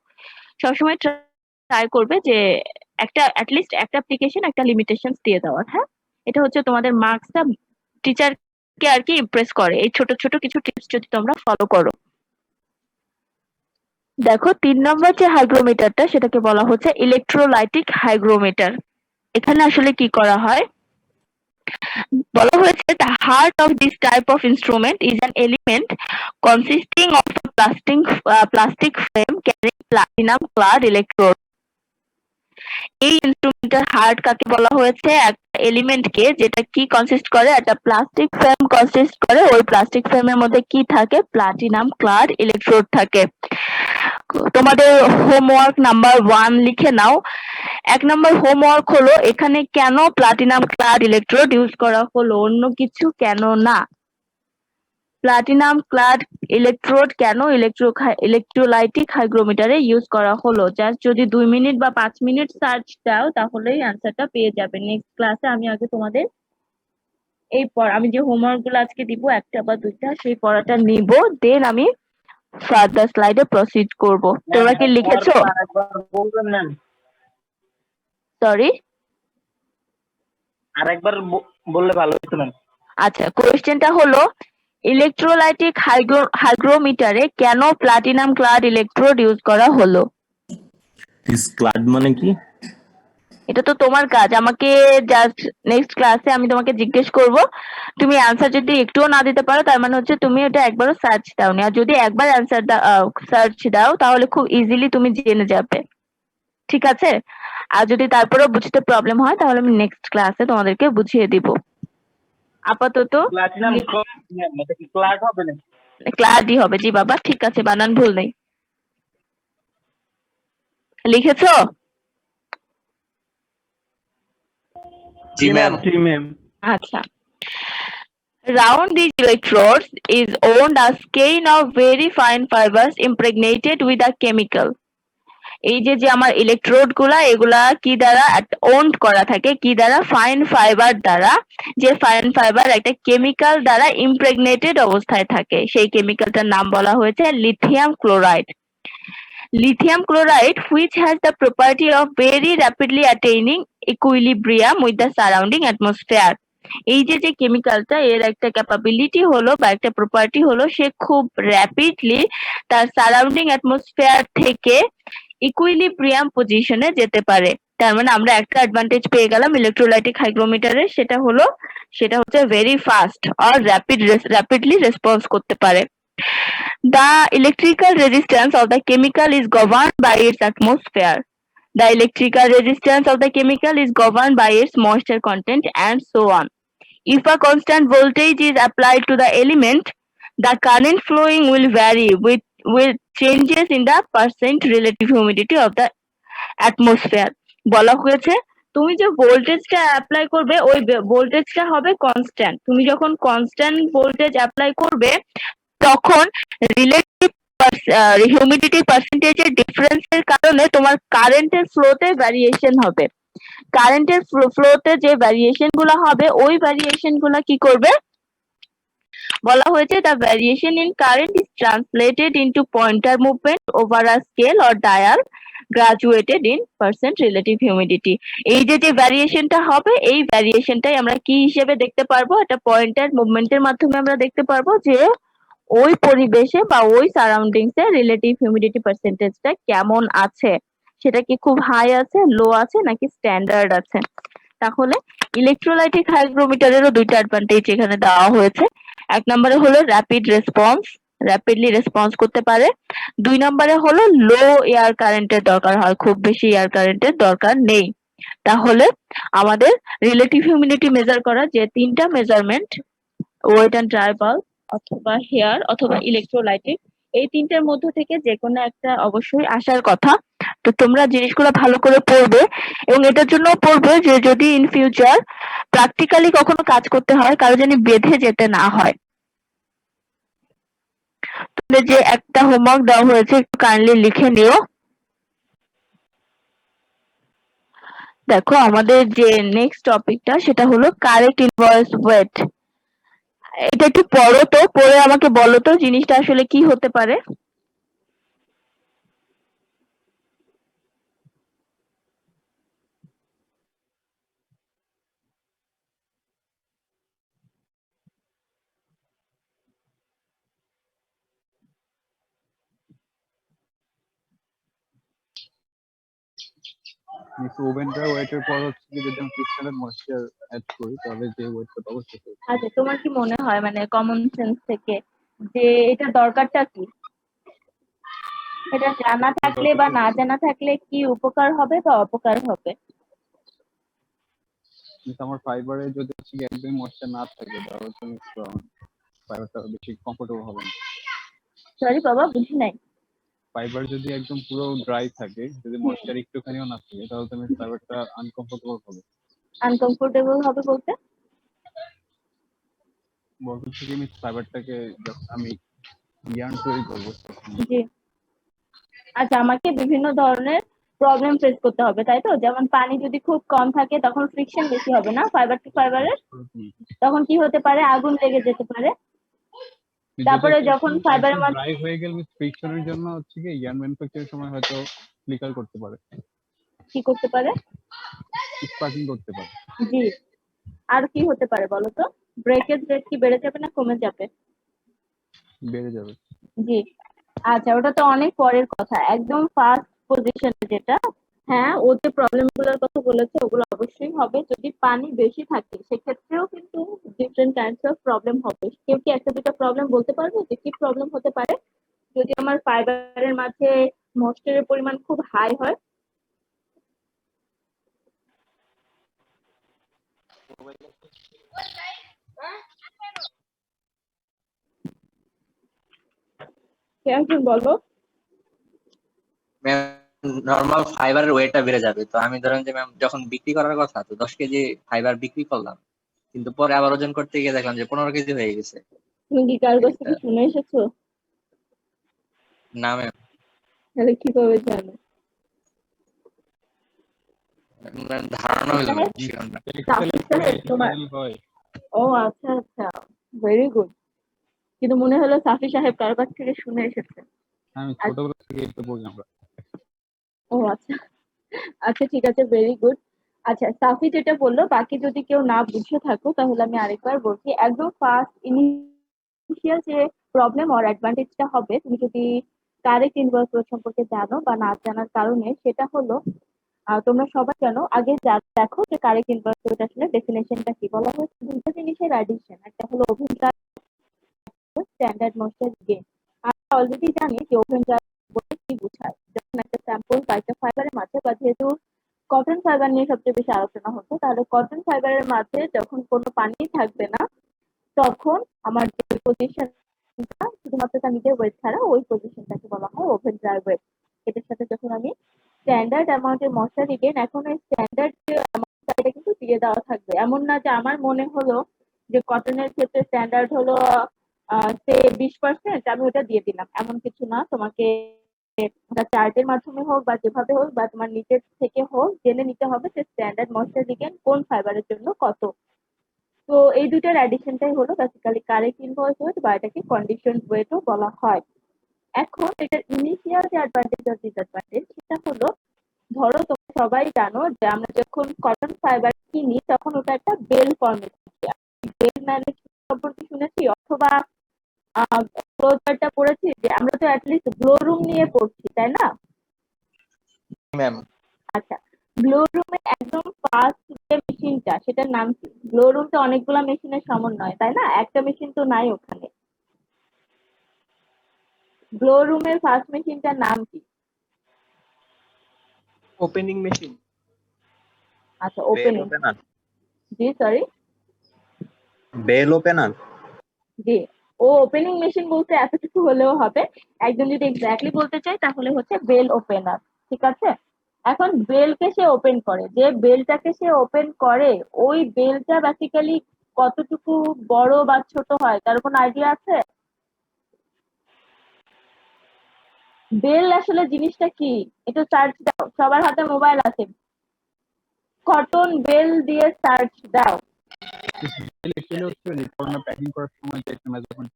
সবসময় ট্রাই করবে যে একটা অ্যাটলিস্ট একটা অ্যাপ্লিকেশন একটা লিমিটেশন দিয়ে দেওয়ার। হ্যাঁ, এটা হচ্ছে তোমাদের মার্কসটা টিচারকে আর কি ইমপ্রেস করে, এই ছোট ছোট কিছু টিপস যদি তোমরা ফলো করো। দেখো ৩ নম্বর যে হাইগ্রোমিটারটা সেটাকে বলা হচ্ছে ইলেকট্রোলাইটিক হাইগ্রোমিটার। এখানে আসলে কি করা হয়? বলা হয়েছে the heart of this type of instrument is an element consisting of a plastic frame carrying platinum clad electrode. এই ইনস্ট্রুমেন্টের হার্ট কাকে বলা হয়েছে? একটা এলিমেন্টকে, যেটা কি কনসিস্ট করে? একটা প্লাস্টিক ফ্রেম কনসিস্ট করে। ওই প্লাস্টিক ফ্রেমের মধ্যে কি থাকে? প্লাটিনাম ক্লাড ইলেকট্রোড থাকে। তোমাদের হোমওয়ার্ক নাম্বার 1 লিখে নাও। ১ নম্বর হোমওয়ার্ক হলো এখানে কেন প্লাটিনাম ক্লাড ইলেকট্রোড ইউজ করা হলো, অন্য কিছু কেন না। প্লাটিনাম ক্লাড ইলেকট্রোড কেন ইলেকট্রোলাইটিক হাইগ্রোমিটারে ইউজ করা হলো? জাস্ট যদি 2 মিনিট বা 5 মিনিট সার্চ দাও তাহলেই অ্যান্সারটা পেয়ে যাবে। নেক্সট ক্লাসে আমি আগে তোমাদের আমি যে হোমওয়ার্ক গুলো আজকে দিব 1টা বা 2টা, সেই পড়াটা নিব, দেন আমি ফার্দার স্লাইডে প্রসিড করব। তোমরা কি লিখেছো? আরেকবার বলবেন ম্যাম? সরি, আরেকবার বললে ভালো হতো ম্যাম। আচ্ছা, কোয়েশ্চেনটা হলো ইলেকট্রোলাইটিক হাইগ্রোমিটারে কেন প্লাটিনাম ক্লাড ইলেকট্রোড ইউজ করা হলো? ক্লাড মানে কি? এটা তো তোমার কাজ, আমাকে জাস্ট নেক্সট ক্লাসে আমি তোমাকে জিজ্ঞেস করব, তুমি অ্যান্সার যদি একটুও না দিতে পারো তার মানে হচ্ছে তুমি এটা একবারও সার্চ দাওনি। আর যদি একবার অ্যান্সার সার্চ দাও তাহলে খুব ইজিলি তুমি জেনে যাবে, ঠিক আছে? আর যদি তারপরেও বুঝতে প্রবলেম হয় তাহলে আমি নেক্সট ক্লাসে তোমাদেরকে বুঝিয়ে দিব। আপাতত প্লাটিনাম এটা কি ক্লাড হবে না? ক্লাডই হবে। জি বাবা, ঠিক আছে, বানান ভুল নেই। লিখেছো? জি ম্যাম। জি ম্যাম। আচ্ছা। Round these electrodes is wound a skein of very fine fibers impregnated with a chemical. এই যে আমার ইলেকট্রোড গুলা, এগুলা কি দ্বারা ওন্ড করা থাকে? কি দ্বারা? ফাইন ফাইবার দ্বারা। যে ফাইন ফাইবার একটা কেমিক্যাল দ্বারা ইমপ্রেগনেটেড অবস্থায় থাকে, সেই কেমিক্যালটার নাম বলা হয়েছে lithium chloride. Lithium chloride, which has the property of very rapidly attaining equilibrium with the surrounding atmosphere. এই যে কেমিক্যালটা, এর একটা ক্যাপাবিলিটি হলো বা একটা প্রপার্টি হলো, সে খুব র্যাপিডলি তার সারাউন্ডিং অ্যাটমসফিয়ার থেকে ইকুইলিব্রিয়াম পজিশনে যেতে পারে। তার মানে আমরা একটা অ্যাডভান্টেজ পেয়ে গেলাম ইলেকট্রোলাইটিক হাইগ্রোমিটারে, সেটা হচ্ছে ভেরি ফাস্ট আর র্যাপিডলি রেসপন্স করতে পারে। The electrical resistance of the chemical is governed by its atmosphere. The electrical resistance of the chemical is governed by its moisture content and so on. If a constant voltage is applied to the element, the current flowing will vary with changes in the percent relative humidity of the atmosphere. বলা হয়েছে তুমি যে ভোল্টেজটা অ্যাপ্লাই করবে ওই ভোল্টেজটা হবে কনস্ট্যান্ট। তুমি যখন কনস্ট্যান্ট ভোল্টেজ অ্যাপ্লাই করবে তখন রিলেটিভ হিউমিডিটি পার্সেন্টেজের ডিফারেন্সের কারণে তোমার কারেন্টের ফ্লোতে ভ্যারিয়েশন হবে। কারেন্টের ফ্লোতে যে ভ্যারিয়েশন গুলো হবে ওই ভ্যারিয়েশন গুলো কি করবে? বলা হয়েছে the variation in current is translated into pointer movement over a scale or dial graduated in percent relative humidity. এই যে ভ্যারিয়েশনটা হবে, এই ভ্যারিয়েশনটাই আমরা কি হিসেবে দেখতে পারবো? একটা পয়েন্টার মুভমেন্টের মাধ্যমে আমরা দেখতে পারবো যে ওই পরিবেশে বা ওই সারাউন্ডিংস এ রিলেটিভ হিউমিডিটি পার্সেন্টেজটা কেমন আছে, সেটা কি খুব হাই আছে, লো আছে, নাকি স্ট্যান্ডার্ড আছে। তাহলে ইলেকট্রোলাইটিক হাইগ্রোমিটারেরও 2টা অ্যাডভান্টেজ এখানে দেওয়া হয়েছে। 1 নম্বরে হলো র্যাপিডলি রেসপন্স করতে পারে। 2 নম্বরে হলো লো এয়ার কারেন্টের দরকার হয়, খুব বেশি এয়ার কারেন্টের দরকার নেই। তাহলে আমাদের রিলেটিভ হিউমিডিটি মেজার করা যে 3টা measurement, wet and dry bulb অথবা হেয়ার অথবা ইলেকট্রোলাইটিক, এই 3টার মধ্য থেকে যে কোনো একটা অবশ্যই আসার কথা। তো তোমরা জিনিসগুলো ভালো করে পড়বে এবং এটার জন্য পড়বে যে যদি ইন ফিউচার প্র্যাকটিক্যালি কখনো কাজ করতে হয় কারো যেন বেঁধে যেতে না হয়। তোমাদের যে একটা হোমওয়ার্ক দেওয়া হয়েছে একটু কাইন্ডলি লিখে নিও। দেখো আমাদের যে নেক্সট টপিকটা সেটা হলো কারেক্ট ইনভার্স ওয়েট। এটা একটু পড়ো তো, পড়ে আমাকে বলো তো জিনিসটা আসলে কি হতে পারে। মিস ওভেনটা ওয়েটের পর হচ্ছে কি যদি আমি ক্রিস্টালের ময়েশ্চার অ্যাড করি তাহলে যে ওয়েটটা পাবো সেটা আচ্ছা, তোমার কি মনে হয় মানে কমন সেন্স থেকে যে এটা দরকারটা কি? এটা জানা থাকলে বা না জানা থাকলে কি উপকার হবে বা অপকার হবে? কিন্তু আমার ফাইবারে যদি হচ্ছে কি একদমই ময়েশ্চার না থাকে তাহলে তো ফাইবারটা বেশি কমফোর্টেবল হবে না। সরি বাবা, বুঝি নাই। ফাইবার যদি একদম পুরো ড্রাই থাকে, যদি ময়েশ্চার একটুখানিও না থাকে তাহলে তো ফাইবারটা আনকমফোর্টেবল হবে। আনকমফোর্টেবল হবে বলতে? বলতে কি আমি ফাইবারটাকে যখন আমি ইয়ার্ন তৈরি করবো তখন জি। আচ্ছা, আমাকে বিভিন্ন ধরনের প্রবলেম ফেস করতে হবে, তাই তো? যেমন পানি যদি খুব কম থাকে তখন ফ্রিকশন বেশি হবে না ফাইবার টু ফাইবারের, তখন কি হতে পারে? আগুন লেগে যেতে পারে। তারপরে যখন ফাইবারের মাঝে ড্রাই হয়ে গেলে ফ্রিকশনের জন্য হচ্ছে কি ইয়ার্ন ম্যানুফ্যাকচারের সময় হয়তো ফ্লিকার করতে পারে, কি করতে পারে? স্পার্কিং করতে পারে। জি। আর কি হতে পারে বলো তো? ব্রেকেজ রেট কি বেড়ে যাবে না কমে যাবে? বেড়ে যাবে। জি। আচ্ছা, ওটা তো অনেক পরের কথা। একদম ফার্স্ট পজিশনে যেটা, হ্যাঁ, ও যে প্রবলেম গুলোর কথা বলেছে ওগুলো অবশ্যই হবে। যদি পানি বেশি থাকে সেক্ষেত্রেও কিন্তু ডিফারেন্ট কাইন্ডস অফ প্রবলেম হবে। কেউ কি একটা দুটো প্রবলেম বলতে পারবে যে কি প্রবলেম হতে পারে যদি আমার ফাইবারের মাঝে ময়েশ্চারের পরিমাণ খুব হাই হয়? কে একজন বলো। ম্যাম নর্মাল ফাইবারের ওয়েটটা বেড়ে যাবে। তো আমি ধরেন যে ম্যাম যখন বিক্রি করার কথা, তো 10 কেজি ফাইবার বিক্রি করলাম, কিন্তু পরে আবার ওজন করতে গিয়ে দেখলাম যে 15 কেজি হয়ে গেছে। তুমি কি কারোর কাছ থেকে শুনে এসেছো? না ম্যাম, তাহলে কিভাবে জানো? ধারণা হইলো ম্যাম, শিওর না। সাফিক সাহেব, তোমার হয় ও আচ্ছা আচ্ছা, ভেরি গুড। কিন্তু মনে হলো সাফি সাহেব কারোর কাছ থেকে শুনে এসেছে। আমি ছোটবেলা থেকে এটা পড়ি আমরা। ও আচ্ছা আচ্ছা, ঠিক আছে, ভেরি গুড। আচ্ছা, সাফি যেটা বললো বাকি যদি কেউ না বুঝে থাকো তাহলে আমি আরেকবার বলছি। একদম ফার্স্ট ইনিশিয়াল যে প্রবলেম আর অ্যাডভান্টেজটা হবে তুমি যদি কারেক্ট ইনভার্স ওয়েট সম্পর্কে জানো বা না জানার কারণে, সেটা হলো তোমরা সবাই জানো, আগে দেখো যে কারেক্ট ইনভার্স ওয়েট আসলে ডেফিনেশনটা কি। বলা হয়েছে দুইটা জিনিসের অ্যাডিশন, একটা হলো ওভেন স্ট্যান্ডার্ড ময়েশ্চার গেইন। আমরা অলরেডি জানি যে ওভেন বলতে কি বোঝায়। যখন একটা স্যাম্পল বা একটা ফাইবারের মাঝে, বা যেহেতু কটন ফাইবার নিয়ে সবচেয়ে বেশি আলোচনা হতো, তাহলে কটন ফাইবারের মাঝে যখন কোনো পানি থাকবে না তখন আমার যে পজিশনটা শুধুমাত্র তার নিজের ওয়েট ছাড়া ওই পজিশনটাকে বলা হয় ওভেন ড্রাই ওয়েট। এটার সাথে যখন আমি স্ট্যান্ডার্ড অ্যামাউন্টের মশলা দিবেন, এখন ওই স্ট্যান্ডার্ড যে অ্যামাউন্টটা এটা কিন্তু দিয়ে দেওয়া থাকবে। এমন না যে আমার মনে হলো যে কটনের ক্ষেত্রে স্ট্যান্ডার্ড হলো সে 20%, আমি ওটা দিয়ে দিলাম, এমন কিছু না। তোমাকে ওটা চার্টের মাধ্যমে হোক বা যেভাবে হোক বা তোমার নিজের থেকে হোক জেনে নিতে হবে যে স্ট্যান্ডার্ড ময়েশ্চার দিবেন কোন ফাইবারের জন্য কত। তো এই দুটার অ্যাডিশনটাই হলো বেসিক্যালি কারেক্ট ইনভয়েস ওয়েট, বা এটাকে কন্ডিশন ওয়েটও বলা হয়। এখন এটার ইনিশিয়াল যে অ্যাডভান্টেজ আর ডিসঅ্যাডভান্টেজ সেটা হলো, ধরো তোমরা সবাই জানো যে আমরা যখন কটন ফাইবার কিনি তখন ওটা একটা বেল ফর্মে থাকে। বেল ম্যানেজমেন্ট সম্পর্কে শুনেছি অথবা ক্লোজারটা পড়েছি, যে আমরা তো অ্যাটলিস্ট গ্লো রুম নিয়ে পড়ছি, তাই না? ম্যাম আচ্ছা, গ্লো রুমে একদম ফার্স্ট যে মেশিনটা সেটার নাম কি? গ্লো রুম তো অনেকগুলো মেশিনের সমন্বয়, তাই না? একটা মেশিন তো নাই ওখানে। গ্লো রুমের ফার্স্ট মেশিনটার নাম কি? Opening machine. আচ্ছা, বেল ওপেনিং। ওপেনার। জি সরি, বেল ওপেনার। জি। ও ওপেনিং মেশিন বলতে এতটুকু হলেও হবে। একদম যদি এক্স্যাক্টলি বলতে চাই তাহলে হচ্ছে বেল ওপেনার। ঠিক আছে। এখন বেলকে সে ওপেন করে, যে বেলটাকে সে ওপেন করে ওই বেলটা বেসিক্যালি কতটুকু বড় বা ছোট হয় তার কোনো আইডিয়া আছে? বেল আসলে জিনিসটা কি একটু সার্চ দাও, সবার হাতে মোবাইল আছে। কটন বেল দিয়ে সার্চ দাও। এগুলো হচ্ছে যে করোনা প্যাকিং করার সময় যে একটা মেজারমেন্ট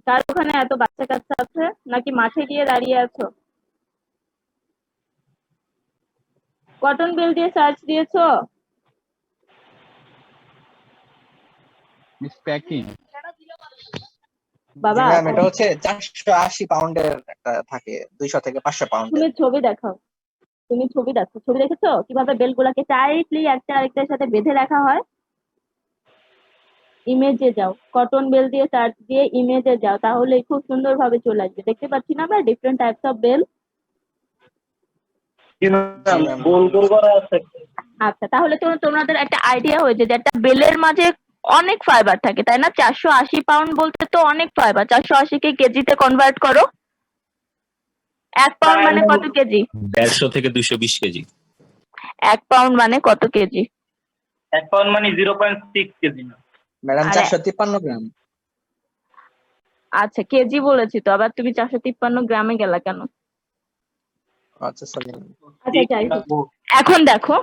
তার ওখানে এত বাচ্চা কাচ্চা আছে নাকি মাঠে গিয়ে দাঁড়িয়ে আছো? কটন বেল দিয়ে সার্চ দিয়েছো? Miss packing. বাবা ম্যাম এটা হচ্ছে 480 পাউন্ডের একটা থাকে, 200 থেকে 500 পাউন্ডের। তুমি ছবি দেখাও। তুমি ছবি দেখেছো কিভাবে বেলগুলাকে টাইটলি একটা আরেকটার সাথে বেঁধে রাখা হয়? ইমেজে যাও, কটন বেল দিয়ে সার্চ দিয়ে ইমেজে যাও, তাহলে খুব সুন্দরভাবে চলে আসবে। দেখতে পাচ্ছি না আমরা ডিফারেন্ট টাইপস অফ বেল। জি ম্যাম। গোল গোল করা আছে। আচ্ছা, তাহলে তোমাদের একটা আইডিয়া হয়েছে যে একটা বেলের মাঝে অনেক ফাইবার থাকে, তাই না? 480 পাউন্ড বলতে তো অনেক ফাইবার। 480 কে কেজিতে কনভার্ট করো। 1 পাউন্ড মানে কত কেজি? 150 থেকে 220 কেজি। 1 পাউন্ড মানে কত কেজি? 1 পাউন্ড মানে 0.6 কেজি না ম্যাডাম আরে- 453 গ্রাম। আচ্ছা, কেজি বলেছি তো, আবার তুমি 453 গ্রামে গেলা কেন? আচ্ছা সরি। আচ্ছা, যাই হোক। এখন দেখো,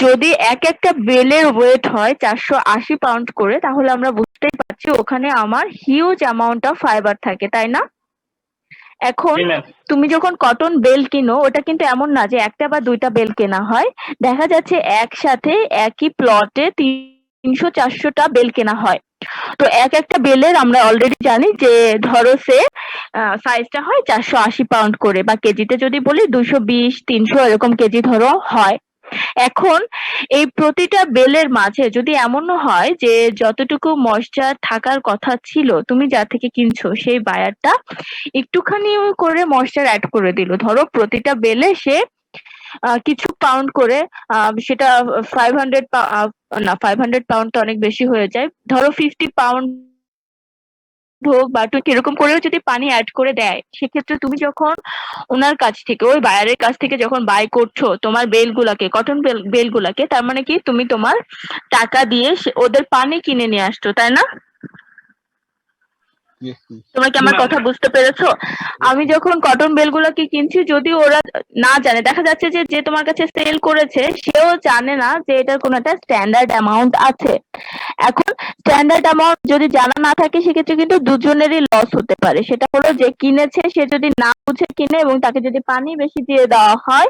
যদি একটা বেলের ওয়েট হয় 480 পাউন্ড করে, তাহলে আমরা বুঝতেই পারছি ওখানে আমার হিউজ অ্যামাউন্ট অফ ফাইবার থাকে, তাই না? এখন জি ম্যাম। তুমি যখন কটন বেল কিনো, ওটা কিন্তু এমন না যে একটা বা দুইটা বেল কেনা হয়। দেখা যাচ্ছে একসাথে একই প্লটে 300-400টা বেল কেনা হয়। তো একটা বেলের আমরা অলরেডি জানি যে ধরো সে সাইজটা হয় 480 পাউন্ড করে, বা কেজিতে যদি বলি 220-300 এরকম কেজি ধরো হয়। এখন এই প্রতিটা বেলের মাঝে যদি এমনও হয় যে যতটুকু ময়েশ্চার থাকার কথা ছিল, তুমি যা থেকে কিনছো সেই বায়ারটা একটুখানি করে ময়েশ্চার অ্যাড করে দিল। ধরো প্রতিটা বেলে সে কিছু পাউন্ড করে, সেটা 500 না, 500 পাউন্ড তো অনেক বেশি হয়ে যায়, ধরো 50 পাউন্ড হোক বা এরকম করেও যদি পানি অ্যাড করে দেয়, সেক্ষেত্রে তুমি যখন ওনার কাছ থেকে, ওই বায়ারের কাছ থেকে যখন বাই করছো তোমার বেলগুলাকে, কটন বেলগুলাকে, তার মানে কি তুমি তোমার টাকা দিয়ে ওদের পানি কিনে নিয়ে আসছো, তাই না? Yes, yes. তোমরা কি আমার কথা বুঝতে পেরেছো? আমি যখন কটন বেলগুলোকে কিনছি, যদি ওরা না জানে, দেখা যাচ্ছে যে যে তোমার কাছে সেল করেছে সেও জানে না যে এটার কোনো একটা স্ট্যান্ডার্ড অ্যামাউন্ট আছে। এখন স্ট্যান্ডার্ড অ্যামাউন্ট যদি জানা না থাকে, সেক্ষেত্রে কিন্তু দুজনেরই লস হতে পারে। সেটা হলো যে কিনেছে সে যদি না বুঝে কিনে এবং তাকে যদি পানি বেশি দিয়ে দেওয়া হয়,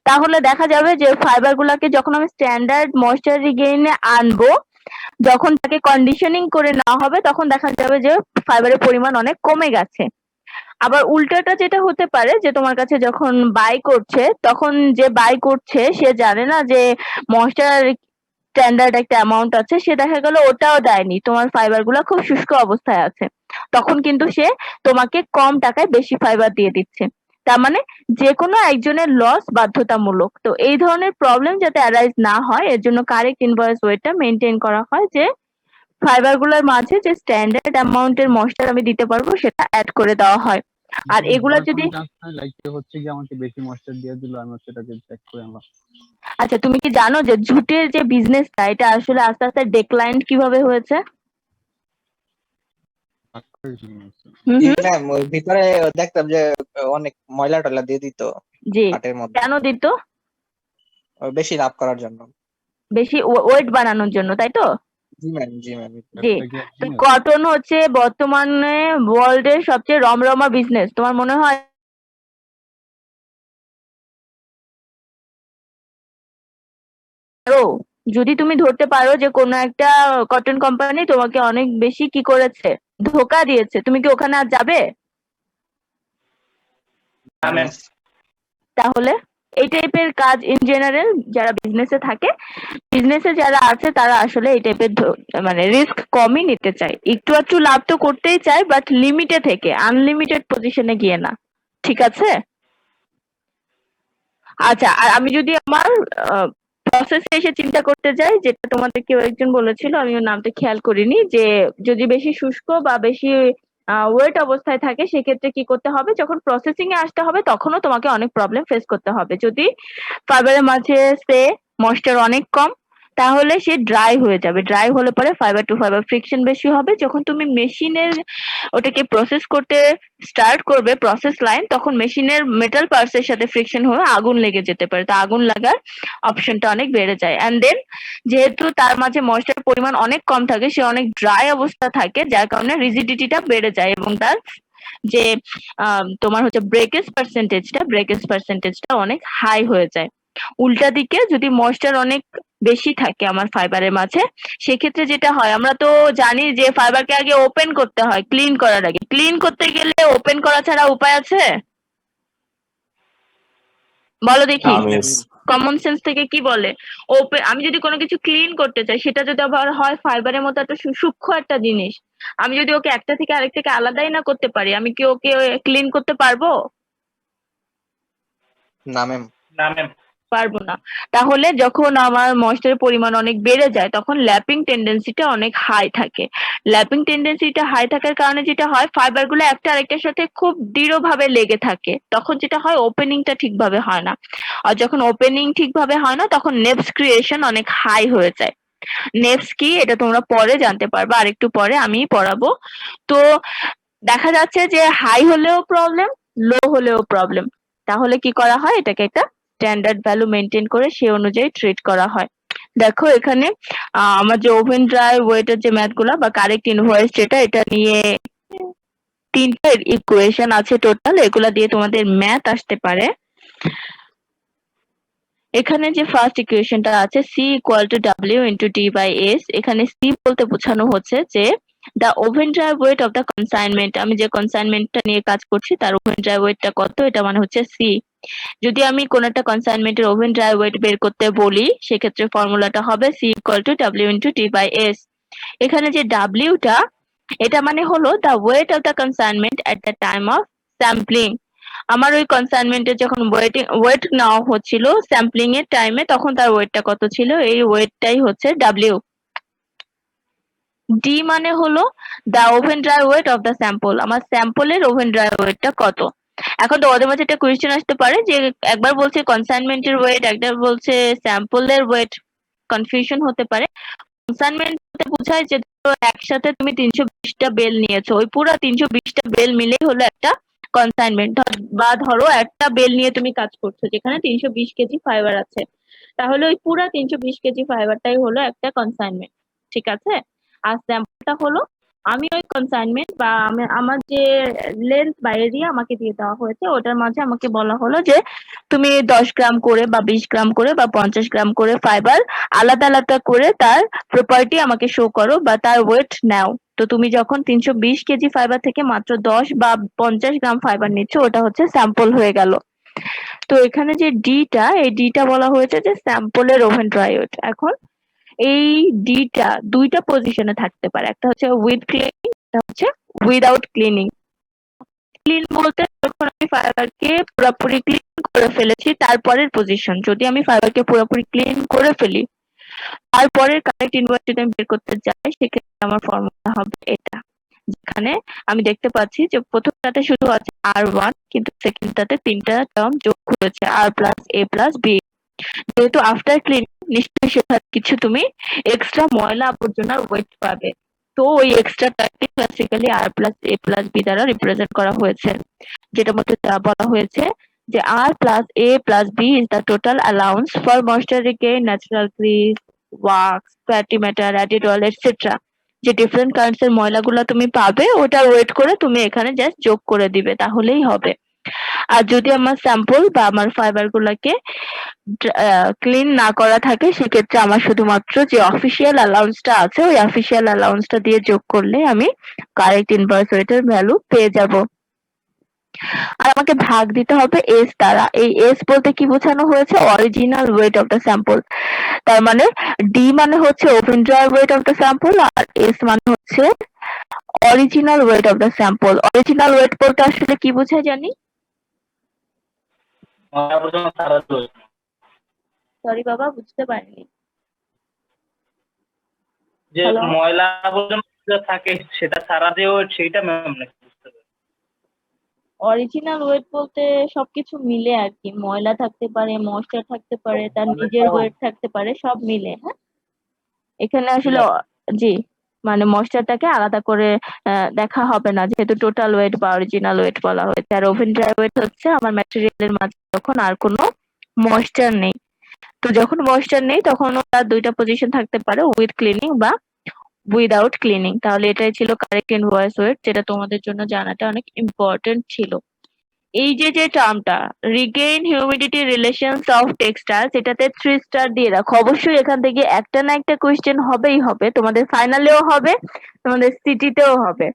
তাহলে দেখা যাবে যে ফাইবার গুলাকে যখন আমি স্ট্যান্ডার্ড ময়েশ্চার রিগেইনে আনবো, যখন তাকে কন্ডিশনিং করে নেওয়া হবে, তখন দেখা যাবে যে ফাইবারের পরিমাণ অনেক কমে গেছে। আবার উল্টাটা যেটা হতে পারে যে তোমার কাছে যখন বাই করছে, তখন যে বাই করছে সে জানে না যে ময়েশ্চার স্ট্যান্ডার্ড একটা অ্যামাউন্ট আছে, সে দেখা গেল ওটাও দেয়নি, তোমার ফাইবার গুলা খুব শুষ্ক অবস্থায় আছে, তখন কিন্তু সে তোমাকে কম টাকায় বেশি ফাইবার দিয়ে দিচ্ছে। তার মানে যে কোনো একজনের লস বাধ্যতামূলক। তো এই ধরনের প্রবলেম যাতে অ্যারাইজ না হয়, এর জন্য কারেক্ট ইনভয়েস ওয়েটটা মেনটেন করা হয়, যে ফাইবার গুলোর মাঝে যে স্ট্যান্ডার্ড অ্যামাউন্টের ময়েশ্চার আমি দিতে পারবো সেটা অ্যাড করে দেওয়া হয়। আর এগুলা যদি লাইক হচ্ছে কি আমাকে বেশি ময়েশ্চার দিয়ে দিল, আমি সেটাকে চেক করে আনলাম। আচ্ছা, তুমি কি জানো যে জুটের যে বিজনেসটা, এটা আসলে আস্তে আস্তে ডেক্লাইন কিভাবে হয়েছে? হুম হুম, ম্যাম ওই ভিতরে দেখতাম যে অনেক ময়লা টয়লা দিয়ে দিত জি। কাঠের মধ্যে, কেন দিত? ওই বেশি লাভ করার জন্য। বেশি ওয়েট বানানোর জন্য, তাই তো? জি ম্যাম, জি ম্যাম। জি। তো কটন হচ্ছে বর্তমানে ওয়ার্ল্ডের সবচেয়ে রমরমা বিজনেস। তোমার মনে হয় যদি তুমি ধরতে পারো যে কোনো একটা কটন কোম্পানি তোমাকে অনেক বেশি কি করেছে, ধোকা দিয়েছে, তুমি কি ওখানে আর যাবে? তাহলে এই টাইপের কাজ ইন জেনারেল যারা বিজনেসে থাকে, বিজনেসে যারা আছে, তারা আসলে এই টাইপের মানে রিস্ক কমই নিতে চায়। একটু একটু লাভ তো করতেই চায়, বাট লিমিটে থেকে, আনলিমিটেড পজিশনে গিয়ে না। ঠিক আছে? আচ্ছা, আর আমি যদি আমার প্রসেসে এসে চিন্তা করতে যাই, যেটা তোমাদের কেউ একজন বলেছিল, আমি ওর নামটা খেয়াল করিনি, যে যদি বেশি শুষ্ক বা বেশি ওয়েট অবস্থায় থাকে, সেক্ষেত্রে কি করতে হবে, যখন প্রসেসিং এ আসতে হবে তখনও তোমাকে অনেক প্রবলেম ফেস করতে হবে। যদি ফাইবারের মাঝে সে ময়েশ্চার অনেক কম, তাহলে সে ড্রাই হয়ে যাবে। ড্রাই হলে পরে ফাইবার টু ফাইবার ফ্রিকশন বেশি হবে। যখন তুমি মেশিনের ওটাকে প্রসেস করতে স্টার্ট করবে, প্রসেস লাইন, তখন মেশিনের মেটাল পার্টস এর সাথে ফ্রিকশন হয়ে আগুন লেগে যেতে পারে। তো আগুন লাগার অপশনটা অনেক বেড়ে যায়। এন্ড দেন যেহেতু তার মাঝে ময়েশ্চার পরিমাণ অনেক কম থাকে, সে অনেক ড্রাই অবস্থা থাকে, যার কারণে রিজিডিটিটা বেড়ে যায় এবং তার যে তোমার হচ্ছে ব্রেকেজ পার্সেন্টেজটা অনেক হাই হয়ে যায়। উল্টা দিকে যদি ময়েশ্চার অনেক বেশি থাকে আমার ফাইবারের মাঝে, সেক্ষেত্রে যেটা হয়, আমরা তো জানি যে ফাইবারকে আগে ওপেন করতে হয় ক্লিন করার আগে। ক্লিন করতে গেলে ওপেন করা ছাড়া উপায় আছে? বলো দেখি আমেজ কমন সেন্স থেকে কি বলে? আমি যদি কোনো কিছু ক্লিন করতে চাই, সেটা যদি আবার হয় ফাইবারের মতো একটা সূক্ষ্ম একটা জিনিস, আমি যদি ওকে একটা থেকে আরেকটাকে আলাদাই না করতে পারি, আমি কি ওকে ক্লিন করতে পারবো? না ম্যাম। না ম্যাম। পারবো না। তাহলে যখন আমার ময়েশ্চারের পরিমাণ অনেক বেড়ে যায়, তখন ল্যাপিং টেন্ডেন্সিটা অনেক হাই থাকে। ল্যাপিং টেন্ডেন্সিটা হাই থাকার কারণে যেটা হয়, ফাইবার গুলো একটা আরেকটার সাথে খুব দৃঢ়ভাবে লেগে থাকে। তখন যেটা হয়, ওপেনিংটা ঠিকভাবে হয় না। আর যখন ওপেনিং ঠিকভাবে হয় না, তখন নেভস ক্রিয়েশন অনেক হাই হয়ে যায়। নেভস কি, এটা তোমরা পরে জানতে পারবে, আরেকটু পরে আমি পড়াবো। তো দেখা যাচ্ছে যে হাই হলেও প্রবলেম, লো হলেও প্রবলেম। তাহলে কি করা হয়, এটাকে একটা স্ট্যান্ডার্ড ভ্যালু মেনটেন করে সে অনুযায়ী ট্রিট করা হয়। দেখো এখানে আমার যে ওভেন ড্রাই ওয়েটের যে ম্যাথ গুলা বা কারেক্ট ইনভার্স যেটা, এটা নিয়ে তিনটে ইকুয়েশন আছে টোটাল, এগুলা দিয়ে তোমাদের ম্যাথ আসতে পারে। এখানে যে ফার্স্ট ইকুয়েশনটা আছে, C equal to W into D by S, এখানে সি বলতে বোঝানো হচ্ছে যে the oven dry weight of the consignment, আমি যে কনসাইনমেন্টটা নিয়ে কাজ করছি তার ওভেন ড্রাই ওয়েটটা কত, এটা মানে হচ্ছে সি। যদি আমি কোন একটা কনসাইনমেন্টের ওভেন ড্রাই ওয়েট বের করতে বলি, সেক্ষেত্রে ফর্মুলাটা হবে C equal to W into D by S. এখানে যে ডাব্লিউটা, এটা মানে হলো the weight of the consignment at the time of sampling. আমার ওই কনসাইনমেন্টের যখন ওয়েট নেওয়া হচ্ছিল স্যাম্পলিং এর টাইমে, তখন তার ওয়েটটা কত ছিল, এই ওয়েটটাই হচ্ছে ডাব্লিউ। ডি মানে হলো the oven dry weight of the sample, আমার স্যাম্পলের ওভেন ড্রাই ওয়েটটা কত। এখন তোমাদের মাঝে একটা কোয়েশ্চেন আসতে পারে যে একবার বলছে কনসাইনমেন্টের ওয়েট, একবার বলছে স্যাম্পলের ওয়েট, কনফিউশন হতে পারে। কনসাইনমেন্ট বলতে বোঝায় যে ধরো একসাথে তুমি 320টা বেল নিয়েছো, ওই পুরো 320টা বেল মিলেই হলো একটা কনসাইনমেন্ট। বা ধরো একটা বেল নিয়ে তুমি কাজ করছো যেখানে 320 কেজি ফাইবার আছে, তাহলে ওই পুরো 320 কেজি ফাইবারটাই হলো একটা কনসাইনমেন্ট। ঠিক আছে? আর স্যাম্পলটা হলো আমি ওই কনসাইনমেন্ট বা আমার যে লেন্থ বা এরিয়া আমাকে দিয়ে দেওয়া হয়েছে, ওটার মাঝে আমাকে বলা হলো যে তুমি 10 গ্রাম করে বা 20 গ্রাম করে বা 50 গ্রাম করে ফাইবার আলাদা আলাদা করে তার প্রপার্টি আমাকে শো করো বা তার ওয়েট নাও। তো তুমি যখন 320 কেজি ফাইবার থেকে মাত্র 10 বা 50 গ্রাম ফাইবার নিচ্ছ, ওটা হচ্ছে স্যাম্পল হয়ে গেল। তো এখানে যে ডিটা, এই ডিটা বলা হয়েছে যে স্যাম্পলের ওভেন ড্রাই ওয়েট। এখন এই ডিটা দুইটা পজিশনে থাকতে পারে, একটা হচ্ছে উইথ ক্লিনিং, একটা হচ্ছে উইদাউট ক্লিনিং। ক্লিন বলতে যখন আমি ফাইবারকে পুরোপুরি ক্লিন করে ফেলেছি তারপরের পজিশন। যদি আমি ফাইবারকে পুরোপুরি ক্লিন করে ফেলি, তারপরের কারেক্ট ইনভার্স যদি আমি বের করতে যাই, সেক্ষেত্রে আমার ফর্মুলা হবে এটা, যেখানে আমি দেখতে পাচ্ছি যে প্রথমটাতে শুধু আছে R1, কিন্তু সেকেন্ডটাতে তিনটা টার্ম যোগ হয়েছে, R plus A plus B। যেহেতু আফটার ক্লিনিং, নিশ্চয়ই সেটা কিছু তুমি এক্সট্রা ময়লা আবর্জনার ওয়েট পাবে। তো ওই এক্সট্রাটাকে classically R plus A plus B দ্বারা রিপ্রেজেন্ট করা হয়েছে, যেটা মধ্যে বলা হয়েছে যে R plus A plus B is the total allowance for moisture regain, natural grease, wax, fatty matter, added oil, etc. যে ডিফারেন্ট কাইন্ডস এর ময়লাগুলো তুমি পাবে, ওটা ওয়েট করে তুমি এখানে জাস্ট যোগ করে দিবে, তাহলেই হবে। আর যদি আমার স্যাম্পল বা আমার ফাইবার গুলাকে ক্লিন না করা থাকে, সেক্ষেত্রে আমার শুধুমাত্র যে অফিসিয়াল অ্যালাউন্সটা আছে, ওই অফিসিয়াল অ্যালাউন্সটা দিয়ে যোগ করলে আমি কারেক্ট ইনভার্স ওয়েটের ভ্যালু পেয়ে যাব। আর আমাকে ভাগ দিতে হবে এস দ্বারা। এই এস বলতে কি বোঝানো হয়েছে, original weight of the sample. তার মানে ডি মানে হচ্ছে oven dry weight of the sample, আর এস মানে হচ্ছে original weight of the sample. Original weight বলতে আসলে কি বোঝায় জানি? সরি বাবা, বুঝতে পারিনি। যে ময়লা আবর্জনা থাকে সেটা সারা দিয়ে সেইটা ম্যাম নাকি? অরিজিনাল ওয়েট বলতে সবকিছু মিলে আর কি, ময়লা থাকতে পারে, ময়েশ্চার থাকতে পারে, তার নিজের ওয়েট থাকতে পারে, সব মিলে। হ্যাঁ, এখানে আসলে জি, মানে ময়েশ্চারটাকে আলাদা করে দেখা হবে না, যেহেতু টোটাল ওয়েট বা অরিজিনাল ওয়েট বলা হয়েছে। আর ওভেন ড্রাই ওয়েট হচ্ছে আমার ম্যাটেরিয়ালের মাঝে যখন আর কোনো ময়েশ্চার নেই। তো যখন ময়েশ্চার নেই, তখন তার দুইটা পজিশন থাকতে পারে, উইথ ক্লিনিং বা উইদাউট ক্লিনিং। তাহলে এটাই ছিল কারেক্ট ইনভার্স ওয়েট, যেটা তোমাদের জন্য জানাটা অনেক ইম্পর্টেন্ট ছিল। এই যে টার্মটা regain humidity relations of textiles, এটাতে 3 স্টার দিয়ে রাখো। অবশ্যই এখান থেকে একটা না একটা কোয়েশ্চেন হবেই হবে, তোমাদের ফাইনালেও হবে, তোমাদের সিটিতেও হবে।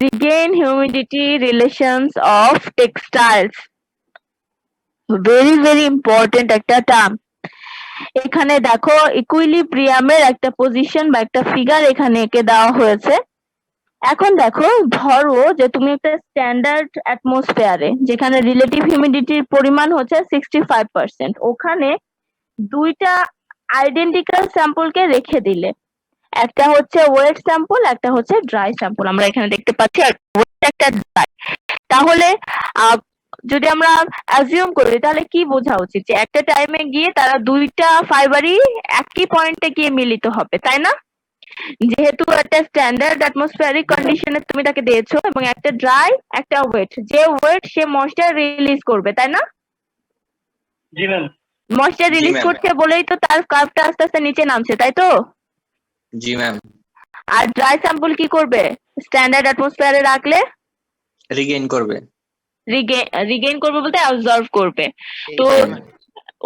Regain humidity relations of textiles, very very important একটা টার্ম। এখানে দেখো ইকুইলিব্রিয়ামের একটা পজিশন বা একটা ফিগার এখানে এঁকে দেওয়া হয়েছে। এখন দেখো ধরো যে তুমি একটা স্ট্যান্ডার্ড অ্যাটমসফেয়ারে যেখানে রিলেটিভ হিউমিডিটির পরিমাণ হচ্ছে 65%, ওখানে দুইটা আইডেন্টিক্যাল স্যাম্পলকে রেখে দিলে, একটা হচ্ছে ওয়েট স্যাম্পল, একটা হচ্ছে ড্রাই স্যাম্পল। আমরা এখানে দেখতে পাচ্ছি আর একটা ড্রাই। তাহলে যদি আমরা অ্যাজিউম করি তাহলে কি বোঝা উচিত যে একটা টাইমে গিয়ে তারা দুইটা ফাইবারই একই পয়েন্টে গিয়ে মিলিত হবে, তাই না? যেহেতু একটা স্ট্যান্ডার্ড অ্যাটমসফিয়ারিক কন্ডিশনে তুমি তাকে দিয়েছো এবং একটা ড্রাই একটা ওয়েট, যে ওয়েট সে ময়েশ্চার রিলিজ করবে, তাই না? জি ম্যাম। ময়েশ্চার জি রিলিজ ম্যাম। করছে বলেই তো তার কার্ভটা আস্তে আস্তে নিচে নামছে, তাই তো? জি ম্যাম। আর ড্রাই স্যাম্পল কি করবে? স্ট্যান্ডার্ড অ্যাটমসফিয়ারে রাখলে রিগেইন করবে। রিগেইন করবে বলতে অ্যাবজর্ব করবে। তো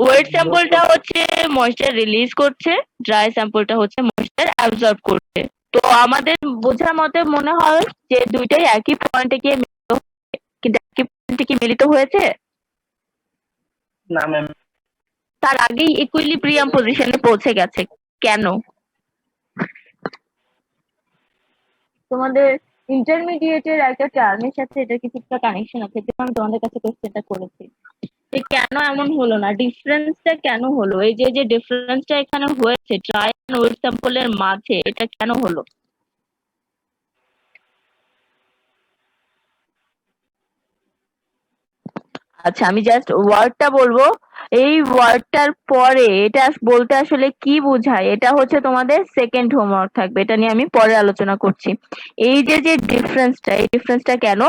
ওয়েট স্যাম্পলটা হচ্ছে ময়েশ্চার রিলিজ করছে, ড্রাই স্যাম্পলটা হচ্ছে ময়েশ্চার অ্যাবজর্ব করছে। তো আমাদের বোঝার মতে মনে হয় যে দুইটাই একই পয়েন্টে গিয়ে মিলিত হয়েছে, কিন্তু একই পয়েন্টে কি মিলিত হয়েছে? না ম্যাম। তার আগেই ইকুইলিব্রিয়াম পজিশনে পৌঁছে গেছে। কেন? তোমাদের ইন্টারমিডিয়েটের একটা টার্মের সাথে এটা কিছু একটা কানেকশন আছে, যেটা আমি তোমাদের কাছে কোশ্চেনটা করেছি। কেন এমন হলো না, ডিফারেন্সটা কেন হলো? এই যে যে ডিফারেন্সটা এখানে হয়েছে ড্রাই এন্ড ওয়েট স্যাম্পলের মাঝে, এটা কেন হলো? আচ্ছা, আমি জাস্ট ওয়ার্ডটা বলবো, এই ওয়ার্ডটার পরে এটা বলতে আসলে কি বোঝায় এটা হচ্ছে তোমাদের সেকেন্ড হোমওয়ার্ক থাকবে, এটা নিয়ে আমি পরে আলোচনা করছি। এই যে যে ডিফারেন্সটা, এই ডিফারেন্সটা কেন?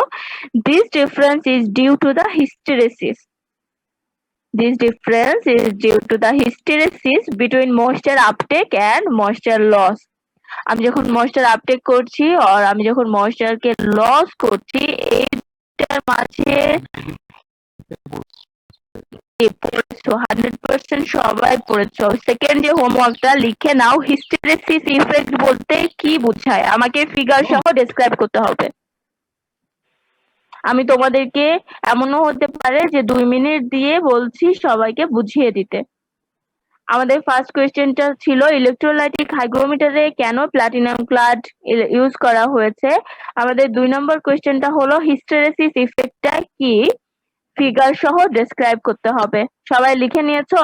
This difference is due to the hysteresis. This difference is due to the hysteresis between moisture uptake and moisture loss. আমি যখন moisture uptake করছি আর আমি যখন moisture কে লস করছি, এইটার মাঝে পড়েছো 100% সবাই পড়েছো। সেকেন্ড যে হোমওয়ার্কটা লিখে নাও, হিস্টেরেসিস ইফেক্ট বলতে কি বোঝায় আমাকে ফিগার সহ ডেসক্রাইব করতে হবে। আমি তোমাদেরকে এমনও হতে পারে যে 2 মিনিট দিয়ে বলছি সবাইকে বুঝিয়ে দিতে। আমাদের ফার্স্ট কোয়েশ্চেনটা ছিল ইলেকট্রোলাইটিক হাইগ্রোমিটারে কেন প্লাটিনাম ক্লাড ইউজ করা হয়েছে। আমাদের 2 নম্বর কোয়েশ্চেনটা হলো হিস্টেরেসিস ইফেক্টটা কি, ফিগার সহ ডেসক্রাইব করতে হবে। সবাই লিখে নিয়েছো?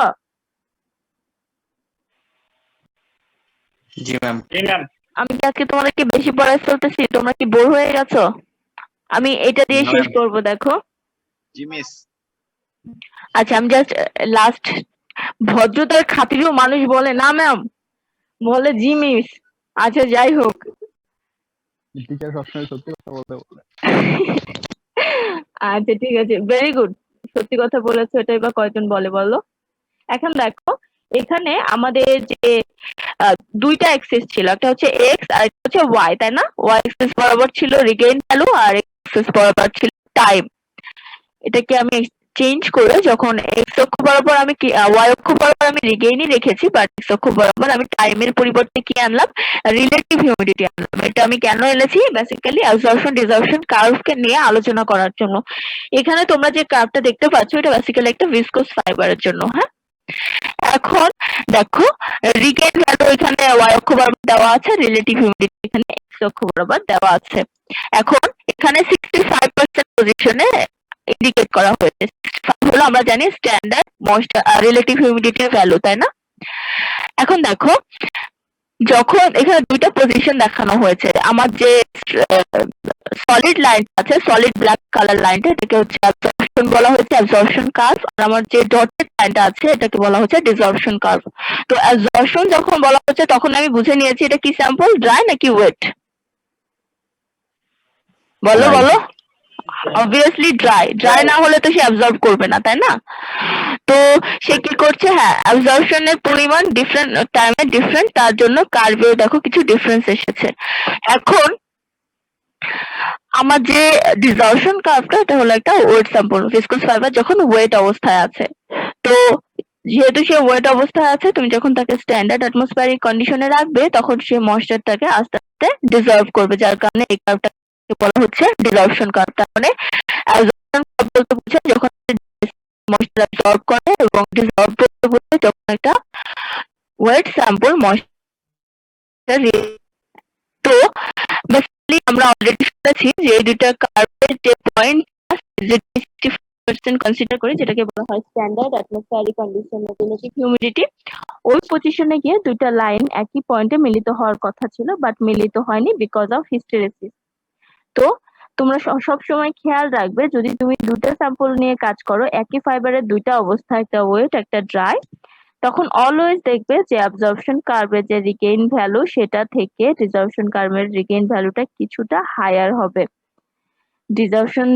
জি ম্যাম। জি ম্যাম। আমি কি আজকে তোমাদেরকে বেশি পড়ায় ফেলতেছি? তোমরা কি বোর হয়ে গেছো? আমি এটা দিয়ে না শেষ ম্যাম। করব, দেখো। জি মিস। আচ্ছা, আমি জাস্ট লাস্ট, ভদ্রতার খাতিরেও মানুষ বলে না ম্যাম, বলে জি মিস। আচ্ছা যাই হোক, টিচার সবসময় সত্যি কথা বলতে বলে। আচ্ছা ঠিক আছে, ভেরি গুড। সত্যি কথা বলেছো, এটাই বা কয়জন বলে বলো? এখন দেখো, এখানে আমাদের যে দুইটা অ্যাক্সিস ছিল, একটা হচ্ছে এক্স আর একটা হচ্ছে ওয়াই, তাই না? ওয়াই অ্যাক্সিস বরাবর ছিল রিগেইন ভ্যালু আর এক্স অ্যাক্সিস বরাবর ছিল টাইম। এটাকে আমি চেঞ্জ করে যখন এক্স অক্ষ বরাবর আমি ওয়াই অক্ষ বরাবর আমি রিগেইনই রেখেছি, বাট এক্স অক্ষ বরাবর আমি টাইমের পরিবর্তে কি আনলাম? রিলেটিভ হিউমিডিটি আনলাম। এটা আমি কেন এনেছি? বেসিক্যালি অ্যাবজর্পশন ডিসঅর্পশন কার্ভকে নিয়ে আলোচনা করার জন্য। এখানে তোমরা যে কার্ভটা দেখতে পাচ্ছ, এটা বেসিক্যালি একটা ভিসকোস ফাইবারের জন্য। হ্যাঁ, এখন দেখো রিগেইন ভ্যালু এখানে ওয়াই অক্ষ বরাবর দেওয়া আছে, রিলেটিভ হিউমিডিটি এখানে এক্স অক্ষ বরাবর দেওয়া আছে। এখন এখানে 65% পজিশনে ইন্ডিকেট করা হয়েছে। 65 হলো আমরা জানি স্ট্যান্ডার্ড ময়েশ্চার রিলেটিভ হিউমিডিটির ভ্যালু, তাই না? এখন দেখো, যখন এখানে দুইটা পজিশন দেখানো হয়েছে, আমার যে সলিড লাইন আছে, সলিড ব্ল্যাক কালার লাইনটা, এটাকে হচ্ছে অ্যাবজর্পশন বলা হয়েছে, অ্যাবজর্পশন কার্ভ। আর আমার যে ডটেড লাইনটা আছে, এটাকে বলা হচ্ছে ডিসঅর্পশন কার্ভ। তো অ্যাবজর্পশন যখন বলা হচ্ছে তখন আমি বুঝে নিয়েছি এটা কি স্যাম্পল, ড্রাই নাকি ওয়েট? বলো Dry. বলো। Obviously dry. ড্রাই না হলে তো সে অ্যাবজর্ব করবে না, তাই না? তো সে কি করছে, হ্যাঁ, অ্যাবজর্পশনের পরিমাণ ডিফারেন্ট টাইমে ডিফারেন্ট, তার জন্য কার্ভেও দেখো কিছু ডিফারেন্স এসেছে। এখন আমার যে ডিসঅর্পশন কার্ভটা, এটা হলো একটা ওয়েট স্যাম্পল। ভিসকোস ফাইবার যখন ওয়েট অবস্থায় আছে, তো যেহেতু সে ওয়েট অবস্থায় আছে, তুমি যখন তাকে স্ট্যান্ডার্ড অ্যাটমসফিয়ারিক কন্ডিশনে রাখবে, তখন সে ময়েশ্চারটাকে আস্তে আস্তে ডিসঅর্ব করবে, যার কারণে এই কার্ভটা বলা হচ্ছে ডিসঅর্পশন কার্ভ। তার মানে অ্যাবজর্পশন কার্ভ বলতে বোঝায় যখন ময়েশ্চার অ্যাবজর্ব করে এবং ডিসলভ করতে বলতে যখন একটা ওয়েট স্যাম্পল ময়েশ্চার তো বেসিক্যালি আমরা অলরেডি শুনেছি যে এই দুইটা কার্ভের যে পয়েন্ট যে 60% কনসিডার করে যেটাকে বলা হয় standard atmospheric condition relative humidity, ওই পজিশনে গিয়ে দুইটা লাইন একই পয়েন্টে মিলিত হওয়ার কথা ছিল বাট মিলিত হয়নি বিকজ অফ হিস্টেরেসিস। তো তোমরা সব সময় খেয়াল রাখবে যদি তুমি দুটো স্যাম্পল নিয়ে কাজ করো একই ফাইবারের দুইটা অবস্থা, একটা ওয়েট একটা ড্রাই, তখন অলওয়েজ দেখবে যে অ্যাবজর্পশন কার্ভের যে রিগেইন ভ্যালু সেটা থেকে ডিসঅর্পশন কার্ভের রিগেইন ভ্যালুটা কিছুটা হায়ার হবে। ডিসঅর্পশন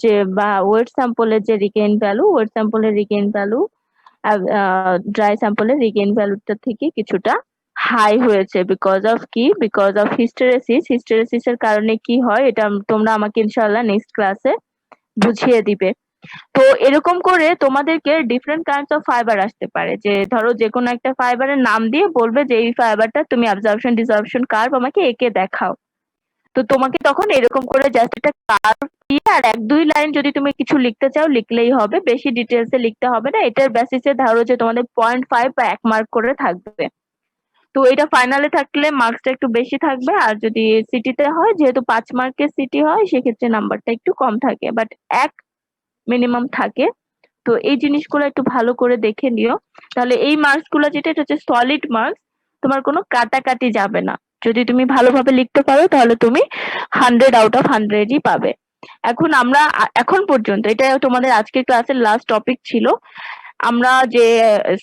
যে বা ওয়েট স্যাম্পলের যে রিগেইন ভ্যালু, ওয়েট স্যাম্পলের রিগেইন ভ্যালু ড্রাই স্যাম্পলের রিগেইন ভ্যালুটা থেকে কিছুটা হাই হয়েছে বিকজ অফ কি, বিকজ অফ হিস্টেরেসিস। হিস্টেরেসিস এর কারণে কি হয় এটা তোমরা আমাকে ইনশাআল্লাহ নেক্সট ক্লাসে বুঝিয়ে দিবে। তো এরকম করে তোমাদেরকে ডিফারেন্ট কাইন্ডস অফ ফাইবার আসতে পারে, যে ধরো যে কোনো একটা ফাইবারের নাম দিয়ে বলবে যে এই ফাইবারটা তুমি অ্যাবজর্পশন ডিসঅর্পশন কার্ভ আমাকে এঁকে দেখাও। তো তোমাকে তখন এরকম করে জাস্ট একটা কার্ভ দিয়ে আর এক দুই লাইন যদি তুমি কিছু লিখতে চাও লিখলেই হবে, বেশি ডিটেলসে লিখতে হবে না। এটার বেসিসে ধরো যে তোমাদের 0.5 বা 1 মার্ক করে থাকবে। তো এটা ফাইনালে থাকলে মার্কসটা একটু বেশি থাকবে, আর যদি সিটিতে হয় যেহেতু 5 মার্কের সিটি হয় সেক্ষেত্রে নাম্বারটা একটু কম থাকে, বাট 1 মিনিমাম থাকে। তো এই জিনিসগুলো একটু ভালো করে দেখে নিও, তাহলে এই মার্কস গুলো যেটা এটা হচ্ছে সলিড মার্কস, তোমার কোনো কাটাকাটি যাবে না। যদি তুমি ভালোভাবে লিখতে পারো তাহলে তুমি 100 আউট অফ 100ই পাবে। এখন আমরা এখন পর্যন্ত এটা তোমাদের আজকের ক্লাসের লাস্ট টপিক ছিল। আমরা যে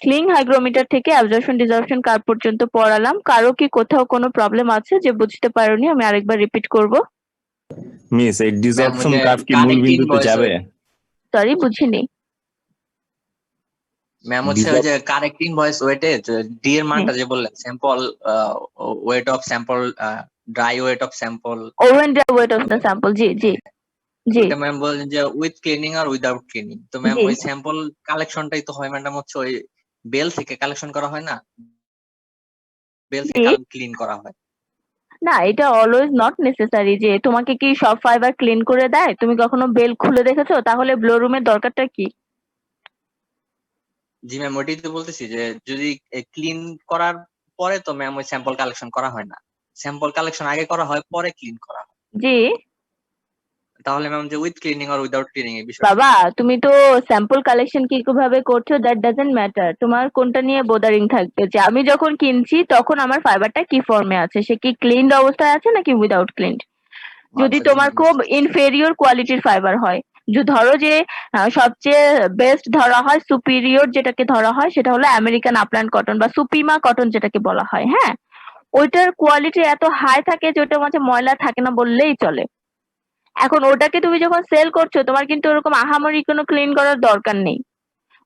স্লিং হাইগ্রোমিটার থেকে অ্যাবজর্পশন ডিসঅর্পশন কার্ভ পর্যন্ত পড়ালাম, কারো কি কোথাও কোনো প্রবলেম আছে যে বুঝতে পারোনি? আমি আরেকবার রিপিট করব। মিস এই ডিসঅর্পশন ওই যে কার্ভ কি মূল connecting বিন্দুতে voice যাবে? সরি বুঝিনি। ম্যাম হচ্ছে ওই যে কারেক্টিং ভয়েস ওয়েটে ডি এর মানটা যে বললেন sample weight of sample dry weight of sample oven dry weight of the sample, জি জি জি এটা ম্যাম বলেন যে উইথ ক্লিনিং আর উইদাউট ক্লিনিং। তো ম্যাম জি। ওই স্যাম্পল কালেকশনটাই তো হয় ম্যাডাম হচ্ছে ওই বেল থেকে কালেকশন করা হয় না, বেল জি। থেকে ক্লিন করা হয়। না, এটা অলওয়েজ নট নেসেসারি যে তোমাকে কি সব ফাইবার ক্লিন করে দেয়। তুমি কখনো বেল খুলে দেখেছো? তাহলে ব্লো রুমের দরকারটা কি? জি ম্যাম ওইটাই তো বলতেছি যে যদি ক্লিন করার পরে তো ম্যাম ওই স্যাম্পল কালেকশন করা হয় না, স্যাম্পল কালেকশন আগে করা হয় পরে ক্লিন করা হয়। জি তাহলে ম্যাম যে উইথ ক্লিনিং আর উইদাউট ক্লিনিং এই বিষয়। বাবা, তুমি তো স্যাম্পল কালেকশন কি কিভাবে করছো দ্যাট ডাজন্ট ম্যাটার। তোমার কোনটা নিয়ে বোদারিং থাকবে যে আমি যখন কিনছি তখন আমার ফাইবারটা কি ফর্মে আছে, সে কি ক্লিনড অবস্থায় আছে নাকি উইদাউট ক্লিনড। যদি আচ্ছা, জি তোমার ম্যাম খুব ইনফেরিয়র কোয়ালিটির ফাইবার হয়, যে ধরো যে সবচেয়ে বেস্ট ধরা হয় সুপিরিয়র যেটাকে ধরা হয় সেটা হলো আমেরিকান আপল্যান্ড কটন বা সুপিমা কটন যেটাকে বলা হয়, হ্যাঁ, ওইটার কোয়ালিটি এত হাই থাকে যে ওটার মাঝে ময়লা থাকে না বললেই চলে। এখন ওটাকে তুমি যখন সেল করছো তোমার কিন্তু ওরকম আহামরি কোনো ক্লিন করার দরকার নেই।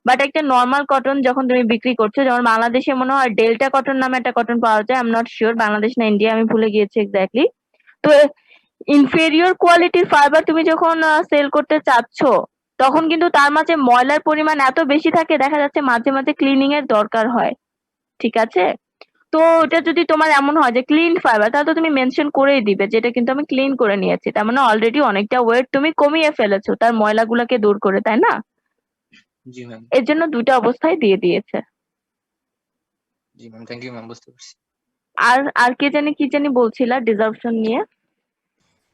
বাট একটা নর্মাল কটন যখন তুমি বিক্রি করছো, যেমন বাংলাদেশে মনে হয় ডেল্টা কটন নামে একটা কটন পাওয়া যায়, I am not sure Bangladesh না ইন্ডিয়া, আমি ভুলে গিয়েছি এক্স্যাক্টলি। তো ইনফেরিয়র কোয়ালিটির ফাইবার তুমি যখন সেল করতে চাচ্ছ তখন কিন্তু তার মাঝে ময়লার পরিমাণ এত বেশি থাকে, দেখা যাচ্ছে মাঝে মাঝে ক্লিনিং এর দরকার হয়, ঠিক আছে? তো ওটা যদি তোমার এমন হয় যে ক্লিন ফাইবার, তাহলে তো তুমি মেনশন করেই দিবে যেটা কিন্তু আমি ক্লিন করে নিয়েছি, তার মানে অলরেডি অনেকটা ওয়েট তুমি কমিয়ে ফেলেছো তার ময়লাগুলোকে দূর করে, তাই না? জি ম্যাম। এর জন্য দুইটা অবস্থায় দিয়ে দিয়েছে। জি ম্যাম, থ্যাংক ইউ ম্যাম, বুঝতে পারছি। আর আর কি জানি বলছিলা ডিসঅর্পশন নিয়ে।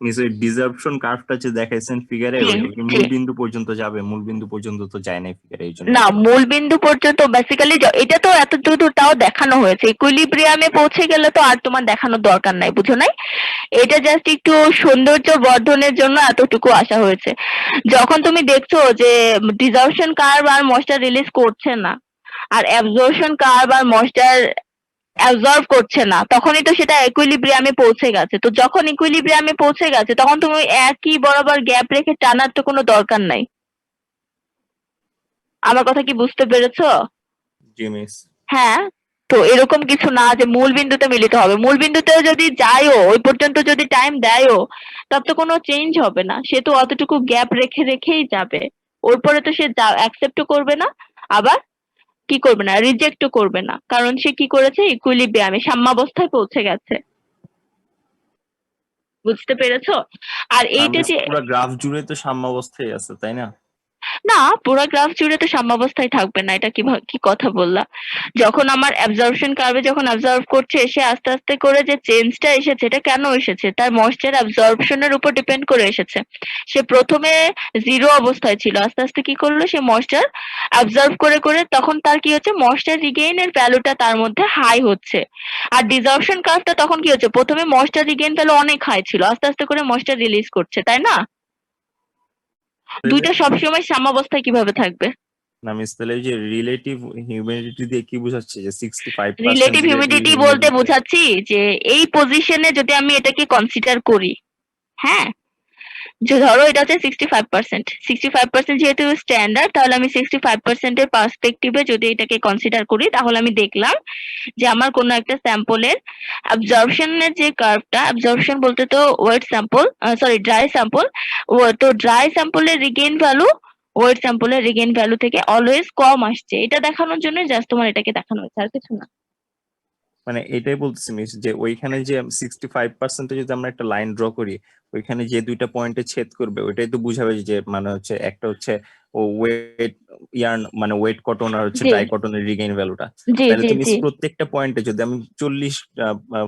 মিস ওই ডিসঅর্পশন কার্ভটা যে দেখাইছেন ফিগারে জি, ওই জি। মূল বিন্দু পর্যন্ত যাবে? মূল বিন্দু পর্যন্ত তো যায় না ফিগারে, এই জন্য। না, মূল বিন্দু পর্যন্ত বেসিক্যালি এটা তো এত তাও দেখানো হয়েছে, ইকুইলিব্রিয়ামে পৌঁছে গেলে তো আর তোমার দেখানোর দরকার নাই, বুঝো নাই? এটা জাস্ট একটু সৌন্দর্য বর্ধনের জন্য এতটুকু আসা হয়েছে। যখন তুমি দেখছো যে ডিসঅর্পশন কার্ভ আর ময়েশ্চার রিলিজ করছে না আর অ্যাবজর্পশন কার্ভ আর ময়েশ্চার অ্যাবজর্ব করছে না, তখনই তো সেটা ইকুইলিব্রিয়ামে পৌঁছে গেছে। তো যখন ইকুইলিব্রিয়ামে পৌঁছে গেছে তখন তুমি একই বরাবর গ্যাপ রেখে টানার তো কোনো দরকার নাই। আমার কথা কি বুঝতে পেরেছো? জি মিস। হ্যাঁ, তো এরকম কিছু না যে মূল বিন্দুতে মিলিত হবে। মূল বিন্দুতেও যদি যায়ও, ওই পর্যন্ত যদি টাইম দেয়ও, তার তো কোনো চেঞ্জ হবে না। সে তো অতটুকু গ্যাপ রেখেই যাবে। ওর পরে তো সে অ্যাকসেপ্টও করবে না, আবার কি করবে না, রিজেক্টও করবে না, কারণ সে কি করেছে, ইকুইলিব্রিয়ামে সাম্যাবস্থায় পৌঁছে গেছে। বুঝতে পেরেছো? আর এইটা যে পুরো গ্রাফ জুড়ে তো সাম্যাবস্থায় আছে, তাই না? না, পুরো গ্রাফ জুড়ে তো সাম্যাবস্থায় থাকবে না, এটা কি কথা বললা? যখন আমার অ্যাবজর্পশন কার্ভে যখন অ্যাবজর্ব করছে সে আস্তে আস্তে করে যে চেঞ্জটা এসেছে এটা কেন এসেছে? তার ময়েশ্চার অ্যাবজর্পশনের উপর ডিপেন্ড করে এসেছে। সে প্রথমে 0 অবস্থায় ছিল, আস্তে আস্তে কি করলো সে ময়েশ্চার অ্যাবজর্ব করে করে তখন তার কি হচ্ছে ময়েশ্চার রিগেইনের ভ্যালুটা তার মধ্যে হাই হচ্ছে। আর ডিসঅর্পশন কার্ভটা তখন কি হচ্ছে প্রথমে ময়েশ্চার রিগেইন ভ্যালু অনেক হাই ছিল, আস্তে আস্তে করে ময়েশ্চার রিলিজ করছে, তাই না? দুইটা সবসময় সাম্যাবস্থায় কিভাবে থাকবে? না মিস, তাহলে এই যে রিলেটিভ হিউম্যানিটি দিয়ে কি বোঝাচ্ছে যে 65% রিলেটিভ হিউমিডিটি বলতে বোঝাচ্ছি যে এই পজিশনে যদি আমি এটাকে কনসিডার করি, হ্যাঁ, যে ধরো এটা হচ্ছে 65% যেহেতু স্ট্যান্ডার্ড, তাহলে আমি 65% এর পার্সপেক্টিভে যদি এটাকে কনসিডার করি তাহলে আমি দেখলাম যে আমার কোনো একটা স্যাম্পলের অ্যাবজর্পশনের যে কার্ভটা, অ্যাবজর্পশন বলতে তো wet sample, sorry dry sample, তো ড্রাই স্যাম্পলের রিগেইন ভ্যালু ওয়েট স্যাম্পলের রিগেইন ভ্যালু থেকে অলওয়েজ কম আসছে, এটা দেখানোর জন্য জাস্ট তোমার এটাকে দেখানো হয়েছে, আর কিছু না। মানে এটাই বলতেছি মিস, যে ওইখানে যে 65% যদি আমরা একটা লাইন ড্র করি, ওইখানে যে দুইটা পয়েন্টে ছেদ করবে ওইটাই তো বুঝাবে যে মানে হচ্ছে একটা হচ্ছে ও ওয়েট ইয়ার্ন মানে ওয়েট কটন আর হচ্ছে জি ড্রাই কটনের রিগেইন ভ্যালুটা। জি তাহলে জি তুমি জি প্রত্যেকটা পয়েন্টে যদি আমি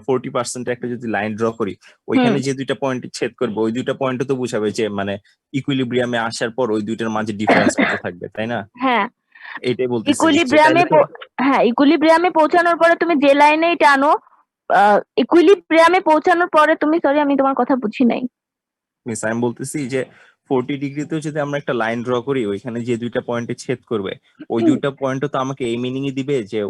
40% একটা যদি লাইন ড্র করি, হুম ওইখানে যে দুইটা পয়েন্টে ছেদ করবে ওই দুইটা পয়েন্টে তো বুঝাবে যে মানে ইকুইলিব্রিয়ামে আসার পর ওই দুইটার মাঝে ডিফারেন্স কত থাকবে, তাই না? হ্যাঁ, এইটাই বলতেছি মিস, যে ইকুইলিব্রিয়ামে তাইলে তো হ্যাঁ, ইকুইলিব্রিয়ামে পৌঁছানোর পরে তুমি যে লাইনেই টানো, ইকুইলিব্রিয়ামে পৌঁছানোর পরে তুমি, সরি আমি তোমার কথা বুঝি নাই। মিস আমি বলতেছি যে 40 ডিগ্রিতেও যদি আমরা একটা লাইন ড্র করি, ওইখানে যে দুইটা পয়েন্টে ছেদ করবে ওই দুইটা পয়েন্টও তো আমাকে এই মিনিংই দিবে যে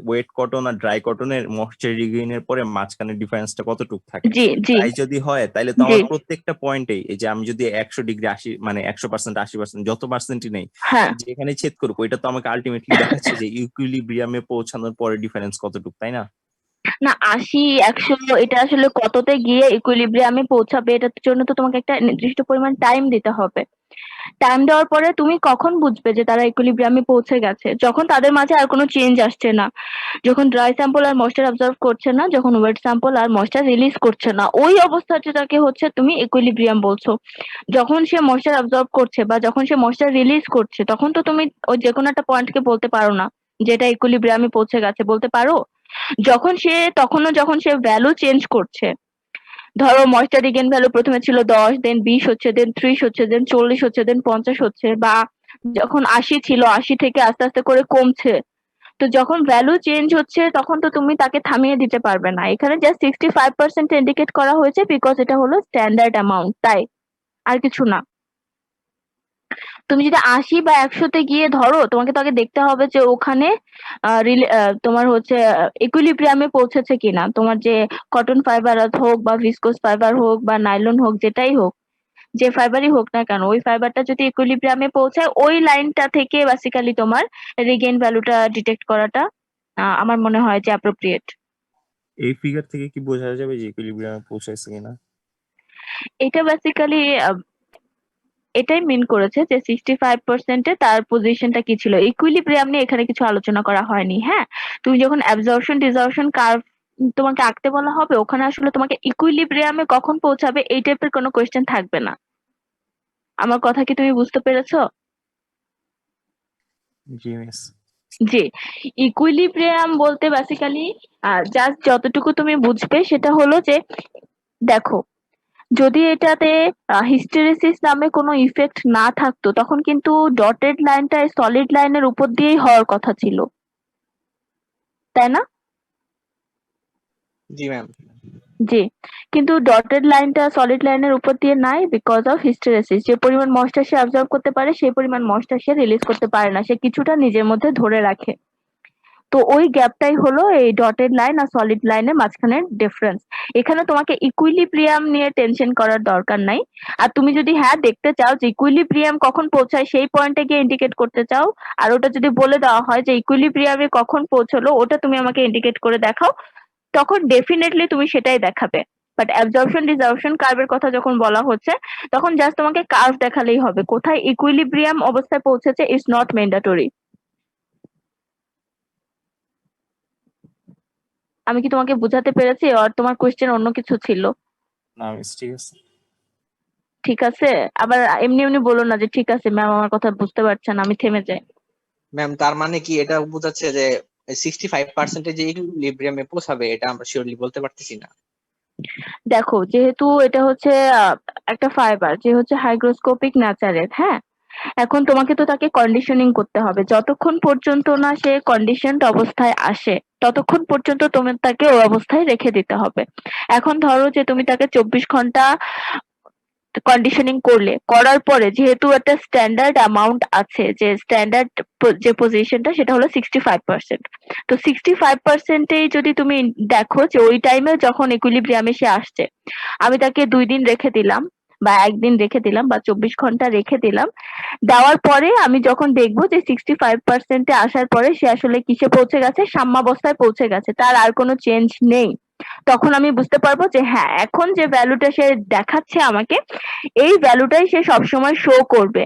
ওয়েট কটন আর ড্রাই কটনের ময়েশ্চার রিগেইনের পরে মাঝখানে ডিফারেন্সটা কতটুকু থাকে। জি জি তাই যদি হয় তাহলে তো জি আমার প্রত্যেকটা পয়েন্টেই এই যে আমি যদি 100 ডিগ্রি 80 মানে 100% 80% যত পার্সেন্টই নেই, হ্যাঁ, যেখানে ছেদ করবো ওইটা তো আমাকে আলটিমেটলি দেখাচ্ছে যে ইকুইলিব্রিয়ামে পৌঁছানোর পরে ডিফারেন্স কতটুকু, তাই না? না 80 100 এটা আসলে কততে গিয়ে ইকুইলিব্রিয়ামে পৌঁছাবে এটার জন্য তো তোমাকে একটা নির্দিষ্ট পরিমাণ টাইম দিতে হবে। টাইম দেওয়ার পরে তুমি কখন বুঝবে যে তারা ইকুইলিব্রিয়ামে পৌঁছে গেছে? যখন তাদের মাঝে আর কোনো চেঞ্জ আসছে না, যখন ড্রাই স্যাম্পল আর ময়েশ্চার অবজার্ভ করছে না, যখন ওয়েট স্যাম্পল আর ময়েশ্চার রিলিজ করছে না, ওই অবস্থাটাকে হচ্ছে তুমি ইকুইলিব্রিয়াম বলছো। যখন সে ময়েশ্চার অবজার্ভ করছে বা যখন সে ময়েশ্চার রিলিজ করছে তখন তো তুমি ওই যে কোনো একটা পয়েন্টকে বলতে পারো না যেটা ইকুইলিব্রিয়ামে পৌঁছে গেছে, বলতে পারো? যখন সে ভ্যালু চেঞ্জ করছে, ধরো ময়েশ্চার রিগেইন ভ্যালু প্রথমে ছিল 10, দেন 20 হচ্ছে, দেন 30 হচ্ছে, দেন 40 হচ্ছে, দেন 50 হচ্ছে, বা যখন 80 ছিল 80 থেকে আস্তে আস্তে করে কমছে, তো যখন ভ্যালু চেঞ্জ হচ্ছে তখন তো তুমি তাকে থামিয়ে দিতে পারবে না। এখানে জাস্ট 65% ইন্ডিকেট করা হয়েছে বিকজ এটা হলো স্ট্যান্ডার্ড অ্যামাউন্ট, তাই, আর কিছু না। তুমি যদি 80 বা 100 তে গিয়ে ধরো, তোমাকে তো আগে দেখতে হবে যে ওখানে তোমার হচ্ছে ইকুইলিব্রিয়ামে পৌঁছেছে কিনা, তোমার যে কটন ফাইবার হোক বা ভিসকোস ফাইবার হোক বা নাইলন হোক, যেটাই হোক, যে ফাইবারই হোক না কেন, ওই ফাইবারটা যদি ইকুইলিব্রিয়ামে পৌঁছায় ওই লাইনটা থেকে বেসিক্যালি তোমার রিগেইন ভ্যালুটা ডিটেক্ট করাটা আমার মনে হয় যে অ্যাপ্রোপ্রিয়েট। এই ফিগার থেকে কি বোঝা যাবে যে ইকুইলিব্রিয়ামে পৌঁছাইছে কিনা? এটা বেসিক্যালি এটাই মিন করেছে যে 65%-এ তার পজিশনটা কি ছিল। ইকুইলিব্রিয়াম নিয়ে এখানে কিছু আলোচনা করা হয়নি, হ্যাঁ। তুমি যখন অ্যাবজর্পশন ডিসঅর্পশন কার্ভ তোমাকে আঁকতে বলা হবে, ওখানে আসলে তোমাকে ইকুইলিব্রিয়ামে কখন পৌঁছাবে এই টাইপের কোনো কোয়েশ্চেন থাকবে না। আমার কথা কি তুমি বুঝতে পেরেছো? জি মিস। জি, ইকুইলিব্রিয়াম বলতে বেসিক্যালি জাস্ট যতটুকু তুমি বুঝবে সেটা হলো যে, দেখো, যদি এটাতে হিস্টেরেসিস নামে কোনো ইফেক্ট না থাকতো তখন কিন্তু ডটেড লাইনটা সলিড লাইনের উপর দিয়েই হওয়ার কথা ছিল, তাই না? জি ম্যাম। জি, কিন্তু ডটেড লাইনটা সলিড লাইনের উপর দিয়ে নাই বিকজ অফ হিস্টেরেসিস। যে পরিমাণ ময়েশ্চার সে অ্যাবজর্ব করতে পারে সেই পরিমাণ ময়েশ্চার সে রিলিজ করতে পারে না, সে কিছুটা নিজের মধ্যে ধরে রাখে। তো ওই গ্যাপটাই হলো এই ডটেড লাইন আর সলিড লাইনের মাঝখানের ডিফারেন্স। এখানে তোমাকে ইকুইলিব্রিয়াম নিয়ে টেনশন করার দরকার নাই। আর তুমি যদি হ্যাঁ দেখতে চাও যে ইকুইলিব্রিয়াম কখন পৌঁছায় সেই পয়েন্টে গিয়ে ইন্ডিকেট করতে চাও, আর ওটা যদি বলে দেওয়া হয় যে ইকুইলিব্রিয়ামে কখন পৌঁছলো ওটা তুমি আমাকে ইন্ডিকেট করে দেখাও, তখন ডেফিনেটলি তুমি সেটাই দেখাবে। বাট অ্যাবজর্পশন ডিসঅর্পশন কার্ভের কথা যখন বলা হচ্ছে তখন জাস্ট তোমাকে কার্ভ দেখালেই হবে, কোথায় ইকুইলিব্রিয়াম অবস্থায় পৌঁছেছে ইজ নট ম্যান্ডেটরি। আমি কি তোমাকে বুঝাতে পেরেছি আর তোমার কোয়েশ্চেন অন্য কিছু ছিল? না মিস, ঠিক আছে। ঠিক আছে? আবার এমনি এমনি বলো না যে ঠিক আছে ম্যাম আমার কথা বুঝতে পারছেন, আমি থেমে যাই। ম্যাম তার মানে কি এটা বোঝাচ্ছে যে 65% যে ইকুইলিব্রিয়ামে পৌঁছাবে এটা আমরা শিওরলি বলতে পারতেছি না? দেখো যেহেতু এটা হচ্ছে একটা ফাইবার যে হচ্ছে হাইগ্রোস্কোপিক ন্যাচারের, হ্যাঁ, এখন তোমাকে তো তাকে কন্ডিশনিং করতে হবে, যতক্ষণ পর্যন্ত না সে কন্ডিশনড অবস্থায় আসে ততক্ষণ পর্যন্ত তুমি তাকে ওই অবস্থায় রেখে দিতে হবে। এখন ধরো যে তুমি তাকে 24 ঘন্টা কন্ডিশনিং করলে, করার পরে যেহেতু একটা স্ট্যান্ডার্ড অ্যামাউন্ট আছে, যে স্ট্যান্ডার্ড যে পজিশনটা সেটা হলো 65%, তো 65%এই যদি তুমি দেখো যে ওই টাইমে যখন ইকুইলিব্রিয়ামে সে আসছে, আমি তাকে 2 দিন রেখে দিলাম বা 1 দিন রেখে দিলাম বা 24 ঘন্টা রেখে দিলাম, দেওয়ার পরে আমি যখন দেখবো যে 65%-এ আসার পরে সে আসলে কিসে পৌঁছে গেছে, সাম্যাবস্থায় পৌঁছে গেছে, তার আর কোনো চেঞ্জ নেই, তখন আমি বুঝতে পারবো যে হ্যাঁ এখন যে ভ্যালুটা সে দেখাচ্ছে আমাকে এই ভ্যালুটাই সে সবসময় শো করবে।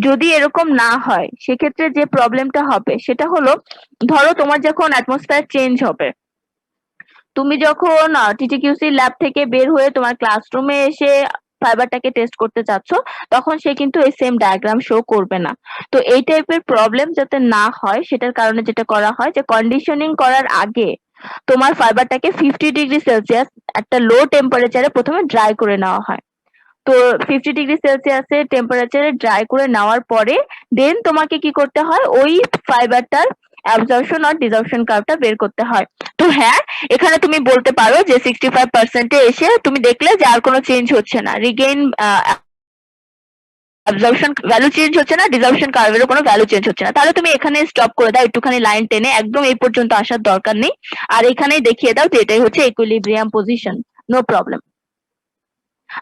যদি এরকম না হয় সেক্ষেত্রে যে প্রবলেমটা হবে সেটা হলো, ধরো তোমার যখন অ্যাটমসফিয়ার চেঞ্জ হবে, তুমি যখন টিটিকিউসি ল্যাব থেকে বের হয়ে তোমার ক্লাসরুমে এসে ফাইবারটাকে টেস্ট করতে চাচ্ছ, তখন সে কিন্তু এই সেম ডায়াগ্রাম শো করবে না। তো এই টাইপের প্রবলেম যাতে না হয় সেটার কারণে যেটা করা হয় যে কন্ডিশনিং করার আগে তোমার ফাইবারটাকে 50°C একটা লো টেম্পারেচারে প্রথমে ড্রাই করে নেওয়া হয়। তো 50°C টেম্পারেচারে ড্রাই করে নেওয়ার পরে দেন তোমাকে কি করতে হয়, ওই ফাইবারটার অ্যাবজর্পশন আর ডিসঅর্পশন কার্ভটা বের করতে হয়। তো হ্যাঁ, এখানে তুমি বলতে পারো যে 65%-এ এসে তুমি দেখলে যে আর কোনো চেঞ্জ হচ্ছে না, রিগেইন অ্যাবজর্পশন ভ্যালু চেঞ্জ হচ্ছে না, ডিসঅর্পশন কার্ভেরও কোনো ভ্যালু চেঞ্জ হচ্ছে না, তাহলে তুমি এখানে স্টপ করে দাও, একটুখানি লাইন টেনে একদম এই পর্যন্ত আসার দরকার নেই, আর এখানেই দেখিয়ে দাও যে এটাই হচ্ছে ইকুইলিব্রিয়াম পজিশন, নো প্রবলেম।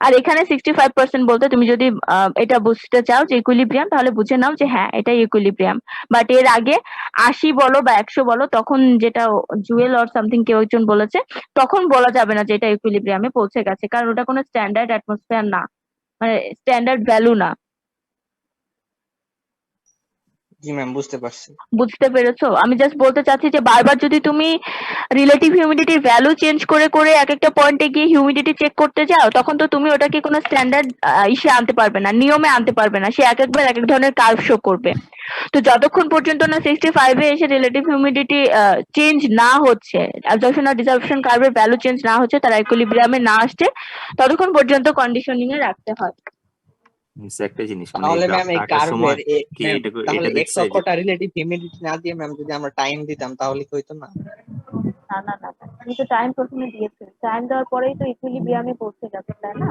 আর এখানে 65% বলতে তুমি যদি এটা বুঝতে চাও যে ইকুইলিব্রিয়াম, তাহলে বুঝে নাও যে হ্যাঁ এটাই ইকুইলিব্রিয়াম। বাট এর আগে 80 বলো বা 100 বলো, তখন যেটা জুয়েল অর সামথিং কেউ একজন বলেছে, তখন বলা যাবে না যে এটা ইকুইলিব্রিয়ামে পৌঁছে গেছে, কারণ ওটা কোনো স্ট্যান্ডার্ড অ্যাটমসফিয়ার না, মানে স্ট্যান্ডার্ড ভ্যালু না। জি ম্যাম বুঝতে পারছি। বুঝতে পেরেছো? আমি জাস্ট বলতে চাচ্ছি যে বারবার যদি তুমি রিলেটিভ হিউমিডিটির ভ্যালু চেঞ্জ করে করে এক একটা পয়েন্টে গিয়ে হিউমিডিটি চেক করতে যাও, তখন তো তুমি ওটাকে কোনো স্ট্যান্ডার্ড ইসে আনতে পারবে না, নিয়মে আনতে পারবে না, সে এক একবার এক এক ধরনের কার্ভ শো করবে। তো যতক্ষণ পর্যন্ত না 65-এ এসে রিলেটিভ হিউমিডিটি চেঞ্জ না হচ্ছে, অ্যাবজর্পশন আর ডিসঅর্পশন কার্ভের ভ্যালু চেঞ্জ না হচ্ছে, তারা ইকুইলিব্রিয়ামে না আসছে, ততক্ষণ পর্যন্ত কন্ডিশনিং এ রাখতে হয়। একটা জিনিস মানে তাহলে ম্যাম গ্রাফটা এই আঁকার সময় কার্ভের কি ম্যাম এটা তাহলে এটা এক্স দেখছে যে অক্ষটা রিলেটিভ হিউমিডিটি না দিয়ে ম্যাম যদি আমরা টাইম দিতাম তাহলে কি হইতো না? না না না না, তুমি তো টাইম প্রথমে দিয়েছো, টাইম দেওয়ার পরেই তো ইকুইলিব্রিয়ামে পৌঁছে গেছে, তাই না?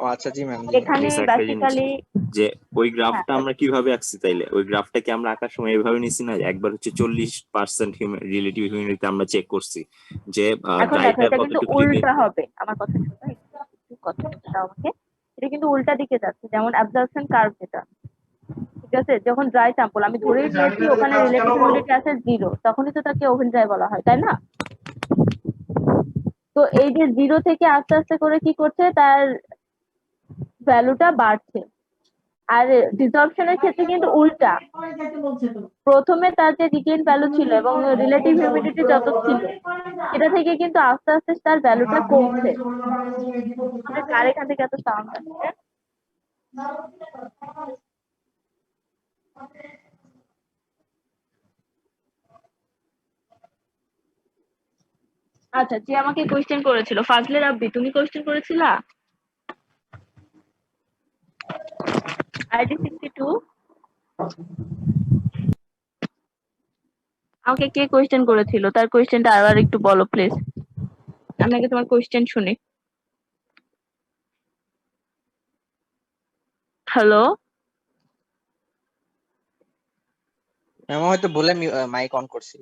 ও আচ্ছা জি ম্যাম জি ম্যাম। এখানে একটা জিনিস বেসিক্যালি যে ওই হ্যাঁ, গ্রাফটা আমরা কিভাবে আঁকছি, তাইলে ওই গ্রাফটাকে আমরা আঁকার সময় এভাবে নিছি না, একবার হচ্ছে 40% রিলেটিভ হিউমিডিটি আমরা চেক করছি যে এখন দেখো ড্রাইটার এটা কিন্তু কতটুকু ডিগ্রি। উল্টা হবে, আমার কথা শোনো, একটু কথা দাও আমাকে। এটা কিন্তু উল্টা দিকে যাচ্ছে, যেমন অ্যাবজর্পশন কার্ভ যেটা, ঠিক আছে, যখন ড্রাই স্যাম্পল আমি ধরেই নিয়েছি ওখানে রিলেটিভ হিউমিডিটি আছে 0, তখনই তো তাকে ওভেন ড্রাই বলা হয়, তাই না? তো এই যে 0 থেকে আস্তে আস্তে করে কি করছে, তার ভ্যালুটা বাড়ছে। আর ডিসঅর্পশনের ক্ষেত্রে কিন্তু উল্টা, প্রথমে তার যে রিগেইন ভ্যালু ছিল এবং রিলেটিভ হিউমিডিটি যত ছিল সেটা থেকে কিন্তু আস্তে আস্তে তার ভ্যালুটা কমছে। আমার কার এখান থেকে এত সাউন্ড আসছে? আচ্ছা, যে আমাকে কোয়েশ্চেন করেছিল ফাজলে রাব্বি, তুমি কোয়েশ্চেন করেছিলা আইডি 62? আমাকে কে কোয়েশ্চেন করেছিল, তার কোয়েশ্চেনটা আবার একটু বলো প্লিজ, আমি আগে তোমার কোয়েশ্চেন শুনি। হ্যালো? ম্যাম হয়তো বলে মাইক অন করছিল।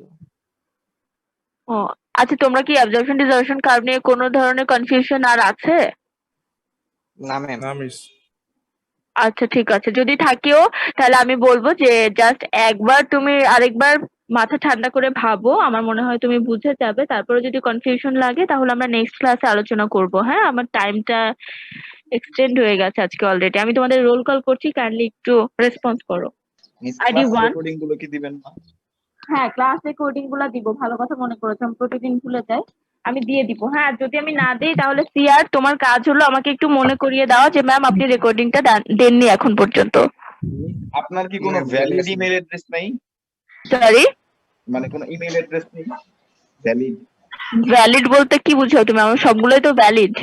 ও আচ্ছা, তোমরা কি অ্যাবজর্পশন ডিসঅর্পশন কার্ভ নিয়ে কোনো ধরনের কনফিউশন আর আছে? না ম্যাম। আচ্ছা ঠিক আছে, যদি থাকেও তাহলে আমি বলবো যে জাস্ট একবার তুমি আরেকবার মাথা ঠান্ডা করে ভাবো, আমার মনে হয় তুমি বুঝে যাবে, তারপরে যদি কনফিউশন লাগে তাহলে আমরা নেক্সট ক্লাসে আলোচনা করব। হ্যাঁ, আমার টাইমটা এক্সটেন্ড হয়ে গেছে আজকে অলরেডি, আমি তোমাদের রোল কল করছি, কাইন্ডলি একটু রেসপন্স করো। আইডি 1। রেকর্ডিং গুলো কি দিবেন না? হ্যাঁ, ক্লাস রেকর্ডিং গুলা দিব, ভালো কথা মনে করেছো, আমি প্রতিদিন ভুলে যাই। আমি দিয়ে দিব। হ্যাঁ, যদি আমি না দিই তাহলে সিয়ার তোমার কাজ হলো আমাকে একটু মনে করিয়ে দেওয়া যে ম্যাম আপনি রেকর্ডিংটা দেননি এখন পর্যন্ত। আপনার কি কোনো ভ্যালিড ইমেল অ্যাড্রেস নাই? সরি, মানে কোনো ইমেল অ্যাড্রেস নেই ভ্যালিড? ভ্যালিড বলতে কি বুঝাও তুমি? আমার সবগুলোই তো ভ্যালিড।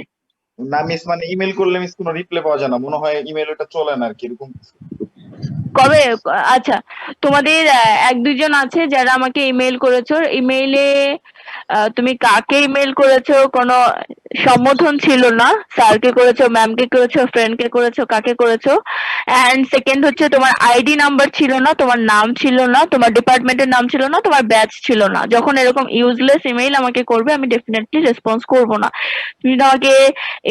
না মিস, মানে ইমেল করলে মিস কোনো রিপ্লাই পাওয়া যায় না, মনে হয় ইমেল ওটা চলে না আর কি, এরকম কিছু। কবে? আচ্ছা, তোমাদের এক দুইজন আছে যারা আমাকে ইমেল করেছো, ইমেইলে তুমি কাকে ইমেল করেছো কোনো সম্বোধন ছিল না। স্যারকে করেছো, ম্যামকে করেছো, ফ্রেন্ডকে করেছো, কাকে করেছো? এন্ড সেকেন্ড হচ্ছে তোমার আইডি নাম্বার ছিল না, তোমার নাম ছিল না, তোমার ডিপার্টমেন্টের নাম ছিল না, তোমার ব্যাচ ছিল না। যখন এরকম ইউজলেস ইমেইল আমাকে করবে আমি ডেফিনেটলি রেসপন্স করব না। তুমি যদি আমাকে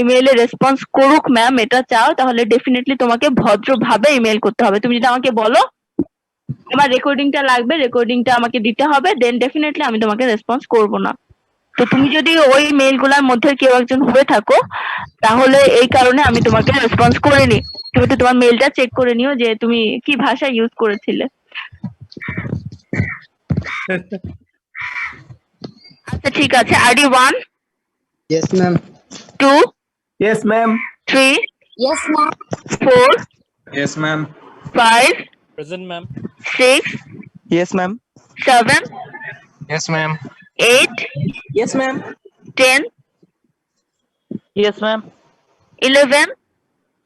ইমেইলে রেসপন্স করুক ম্যাম এটা চাও, তাহলে ডেফিনেটলি তোমাকে ভদ্রভাবে ইমেল করতে হবে। তুমি যদি আমাকে বলো আমার রেকর্ডিংটা লাগবে, রেকর্ডিংটা আমাকে দিতে হবে, দেন ডেফিনেটলি আমি তোমাকে রেসপন্স করব না। তো তুমি যদি ওই মেইলগুলোর মধ্যে কেউ একজন হয়ে থাকো তাহলে এই কারণে আমি তোমাকে রেসপন্স করিনি। তুমি তো তোমার মেইলটা চেক করে নিও যে তুমি কি ভাষা ইউজ করেছিলে। আচ্ছা ঠিক আছে, ID 1 Yes, ma'am. 2 Yes, ma'am. 3 Yes, ma'am. 4 Yes, ma'am. 5 present ma'am. 6 Yes, ma'am. 7 Yes, ma'am. 8 Yes, ma'am. 10 Yes, ma'am. 11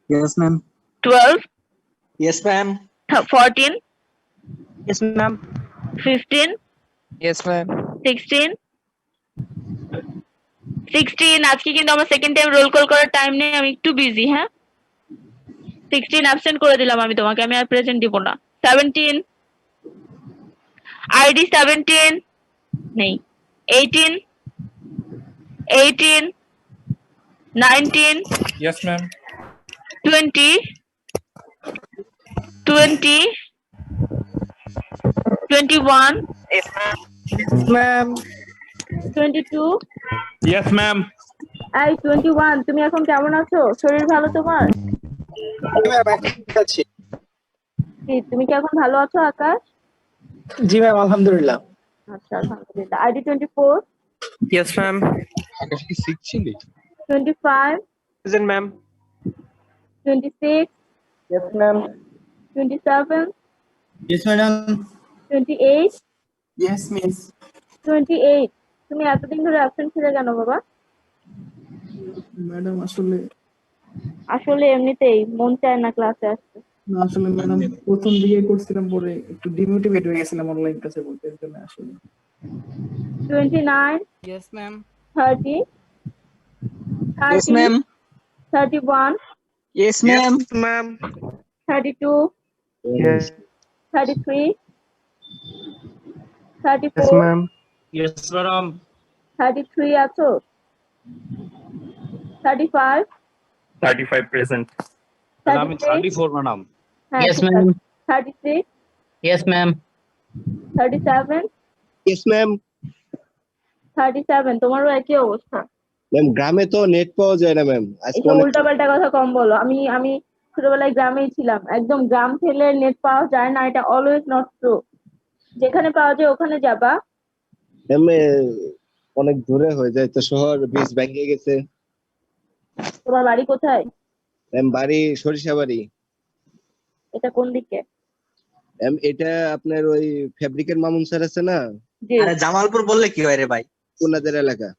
Yes, ma'am. 12 Yes, ma'am. 14 Yes, ma'am. 15 Yes, ma'am. 16 আজকে কিন্তু আমার সেকেন্ড টাইম রোল কল করার টাইম নেই, আমি একটু বিজি। হ্যাঁ, 16 অ্যাবসেন্ট করে দিলাম আমি তোমাকে, আমি আর প্রেজেন্ট দিব না। 17 আইডি 17 নেই। 18 19 Yes, ma'am. 20 21 Yes, ma'am. 22 Yes, ma'am. এই 21 তুমি এখন কেমন আছো? শরীর ভালো তোমার? কি, তুমি কি এখন ভালো আছো আকাশ? জি ম্যাম, আলহামদুলিল্লাহ। আচ্ছা আলহামদুলিল্লাহ। ID 24 Yes, ma'am. আকাশ কি সিক ছিলি? 25 Present, ma'am. 26 Yes, ma'am. 27 Yes, madam. 28 Yes, miss. 28 তুমি এতদিন ধরে অ্যাবসেন্ট ছিলে কেন বাবা? ম্যাডাম আসলে আসলে এমনিতেই মন চায় না ক্লাসে আসতে। না, আসলে ম্যাডাম প্রথম দিকে করছিলাম, পরে একটু ডিমোটিভেট হয়ে গেছিলাম অনলাইন ক্লাসে বলতে, এর জন্য আসলে 29 yes ma'am. 30 Yes, ma'am. 31 Yes, ma'am. Ma'am. 32 Yes. 33 Yes, 34 ma'am. Yes, madam. 33 আছো? 35 35 প্রেজেন্ট। আমি 34 madam. হ্যাঁ, Yes, ঠিক ma'am. আছে। 36 Yes, ma'am. 37 Yes, ma'am. 37 তোমারও একই অবস্থা। ম্যাম গ্রামে তো নেট পাওয়া যায় না ম্যাম, আজকে একটু অনেক উল্টাপাল্টা কথা কম বলো। আমি ছোটবেলায় গ্রামেই ছিলাম, একদম গ্রাম থেকে নেট পাওয়া যায় না, এটা অলওয়েজ নট ট্রু। যেখানে পাওয়া যায় ওখানে যাবা। ম্যাম অনেক দূরে হয়ে যায় তো, শহর বীজ ভেঙে গেছে। তোমার বাড়ি কোথায়? ম্যাম বাড়ি সরিষাবাড়ি। এটা কোন দিকে? ম্যাম এটা আপনার ওই ফেব্রিকের মামুন স্যার আছে না, জি আরে জামালপুর বললে কি হয় রে ভাই? কোনাদের এলাকা।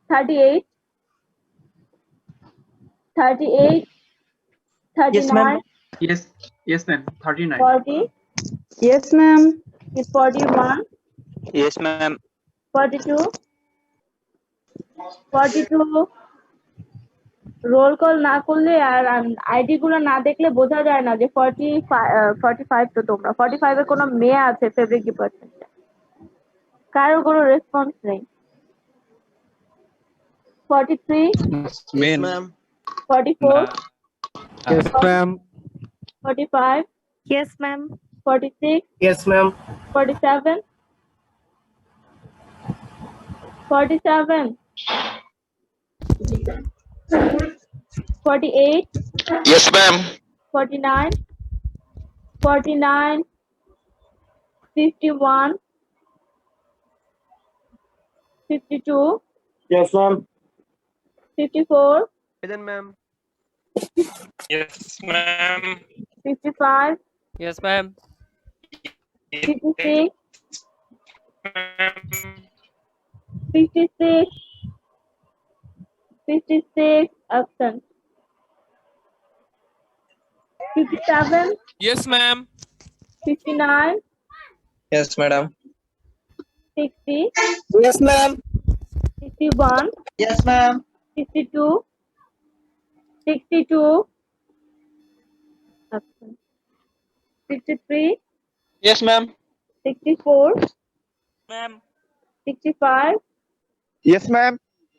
38 38 Yes, ma'am. 39 Yes ma'am. 39. 40 Yes, ma'am. 41 Yes, ma'am. 42 roll call না করলে আর আইডি গুলো না দেখলে বোঝা যায় না যে 45 তো তোমরা 45 এর কোনো মেয়ে আছে ফেব্রিক ডিপার্টমেন্টে, কারো কোনো রেসপন্স নেই। 43 Yes, ma'am. 44 Yes, ma'am. 45 Yes, ma'am. 46 Yes, ma'am. 47 47 48 Yes, ma'am. 49 51 51 52, Yes, ma'am. 54, Present, ma'am. Yes, ma'am. 55, Yes, ma'am. 56, 56, 56, absent. 57, Yes, ma'am. 59, Yes, madam. 60, Yes, ma'am. 61, Yes, ma'am. 62, 62, absent. 63, Yes, ma'am. 64, Ma'am. 65, Yes, ma'am.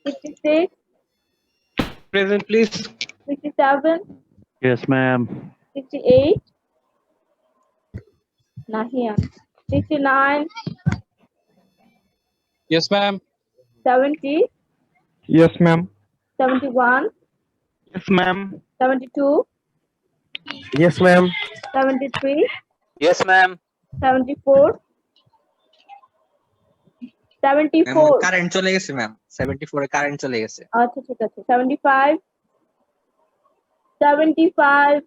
66, Present, please. 67, Yes, ma'am. 68, Nahian. 69, Yes, ma'am. 70, Yes, ma'am. 71, Yes, ma'am. 72, Yes, ma'am. 73, Yes, ma'am. 74, ma'am 74, current চলে গেছে ম্যাম 74 এ কারেন্ট চলে গেছে আচ্ছা ঠিক আছে 75, 75,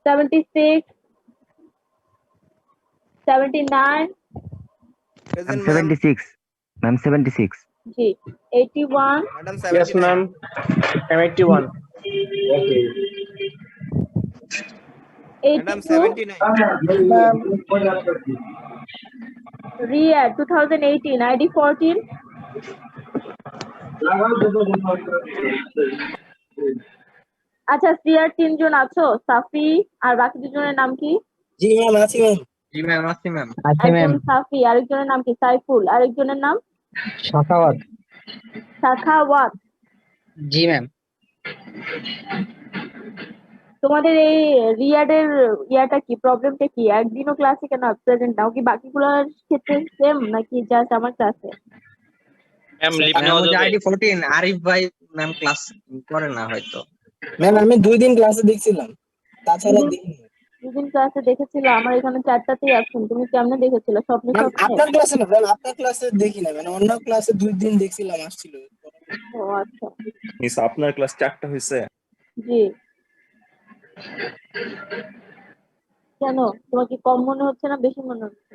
76, 79, Present, ma'am. 76. Ma'am, 76. G 81, Madam, Yes, 79. ma'am. I'm 81. Madam, 82, 79. Ria 2018 ID 14, আচ্ছা সিআর তিনজন আছো সাফি আর বাকি দুজনের নাম কি? জি ম্যাম, আছি ম্যাম। জি ম্যাম আসছি ম্যাম একজন সাফি আরেকজনের নাম কি? সাইফুল আরেকজনের নাম শাখাওয়াত। সাখাওয়াত। জি ম্যাম তোমাদের এই রিয়াডের ইয়াটা কি প্রবলেমটা কি? একদিনও ক্লাসে কেন প্রেজেন্ট নাও কি বাকিগুলোর ক্ষেত্রে সেম নাকি জাস্ট আমার ক্লাসে? ম্যাম লিভ ম্যাম নেওয়া ওই যে যাবে? আইডি 14 আরিফ ভাই ম্যাম ক্লাস করে না হয়তো ম্যাম, আমি 2 দিন ক্লাসে দেখছিলাম, তাছাড়া দেখিনি। দুদিন ক্লাসে দেখেছিল আমার এখানে 4টাতেই আছেন, তুমি কেমনে দেখেছিল? স্বপ্নে ম্যাম, স্বপ্নে? আপনার ক্লাসে না ম্যাম, আপনার ক্লাসে দেখি না, মানে অন্য ক্লাসে 2 দিন দেখছিলাম, আসছিল। ও আচ্ছা মিস আপনার ক্লাস 4টা হয়েছে? জি। কেন তোমার কি কম মনে হচ্ছে না বেশি মনে হচ্ছে?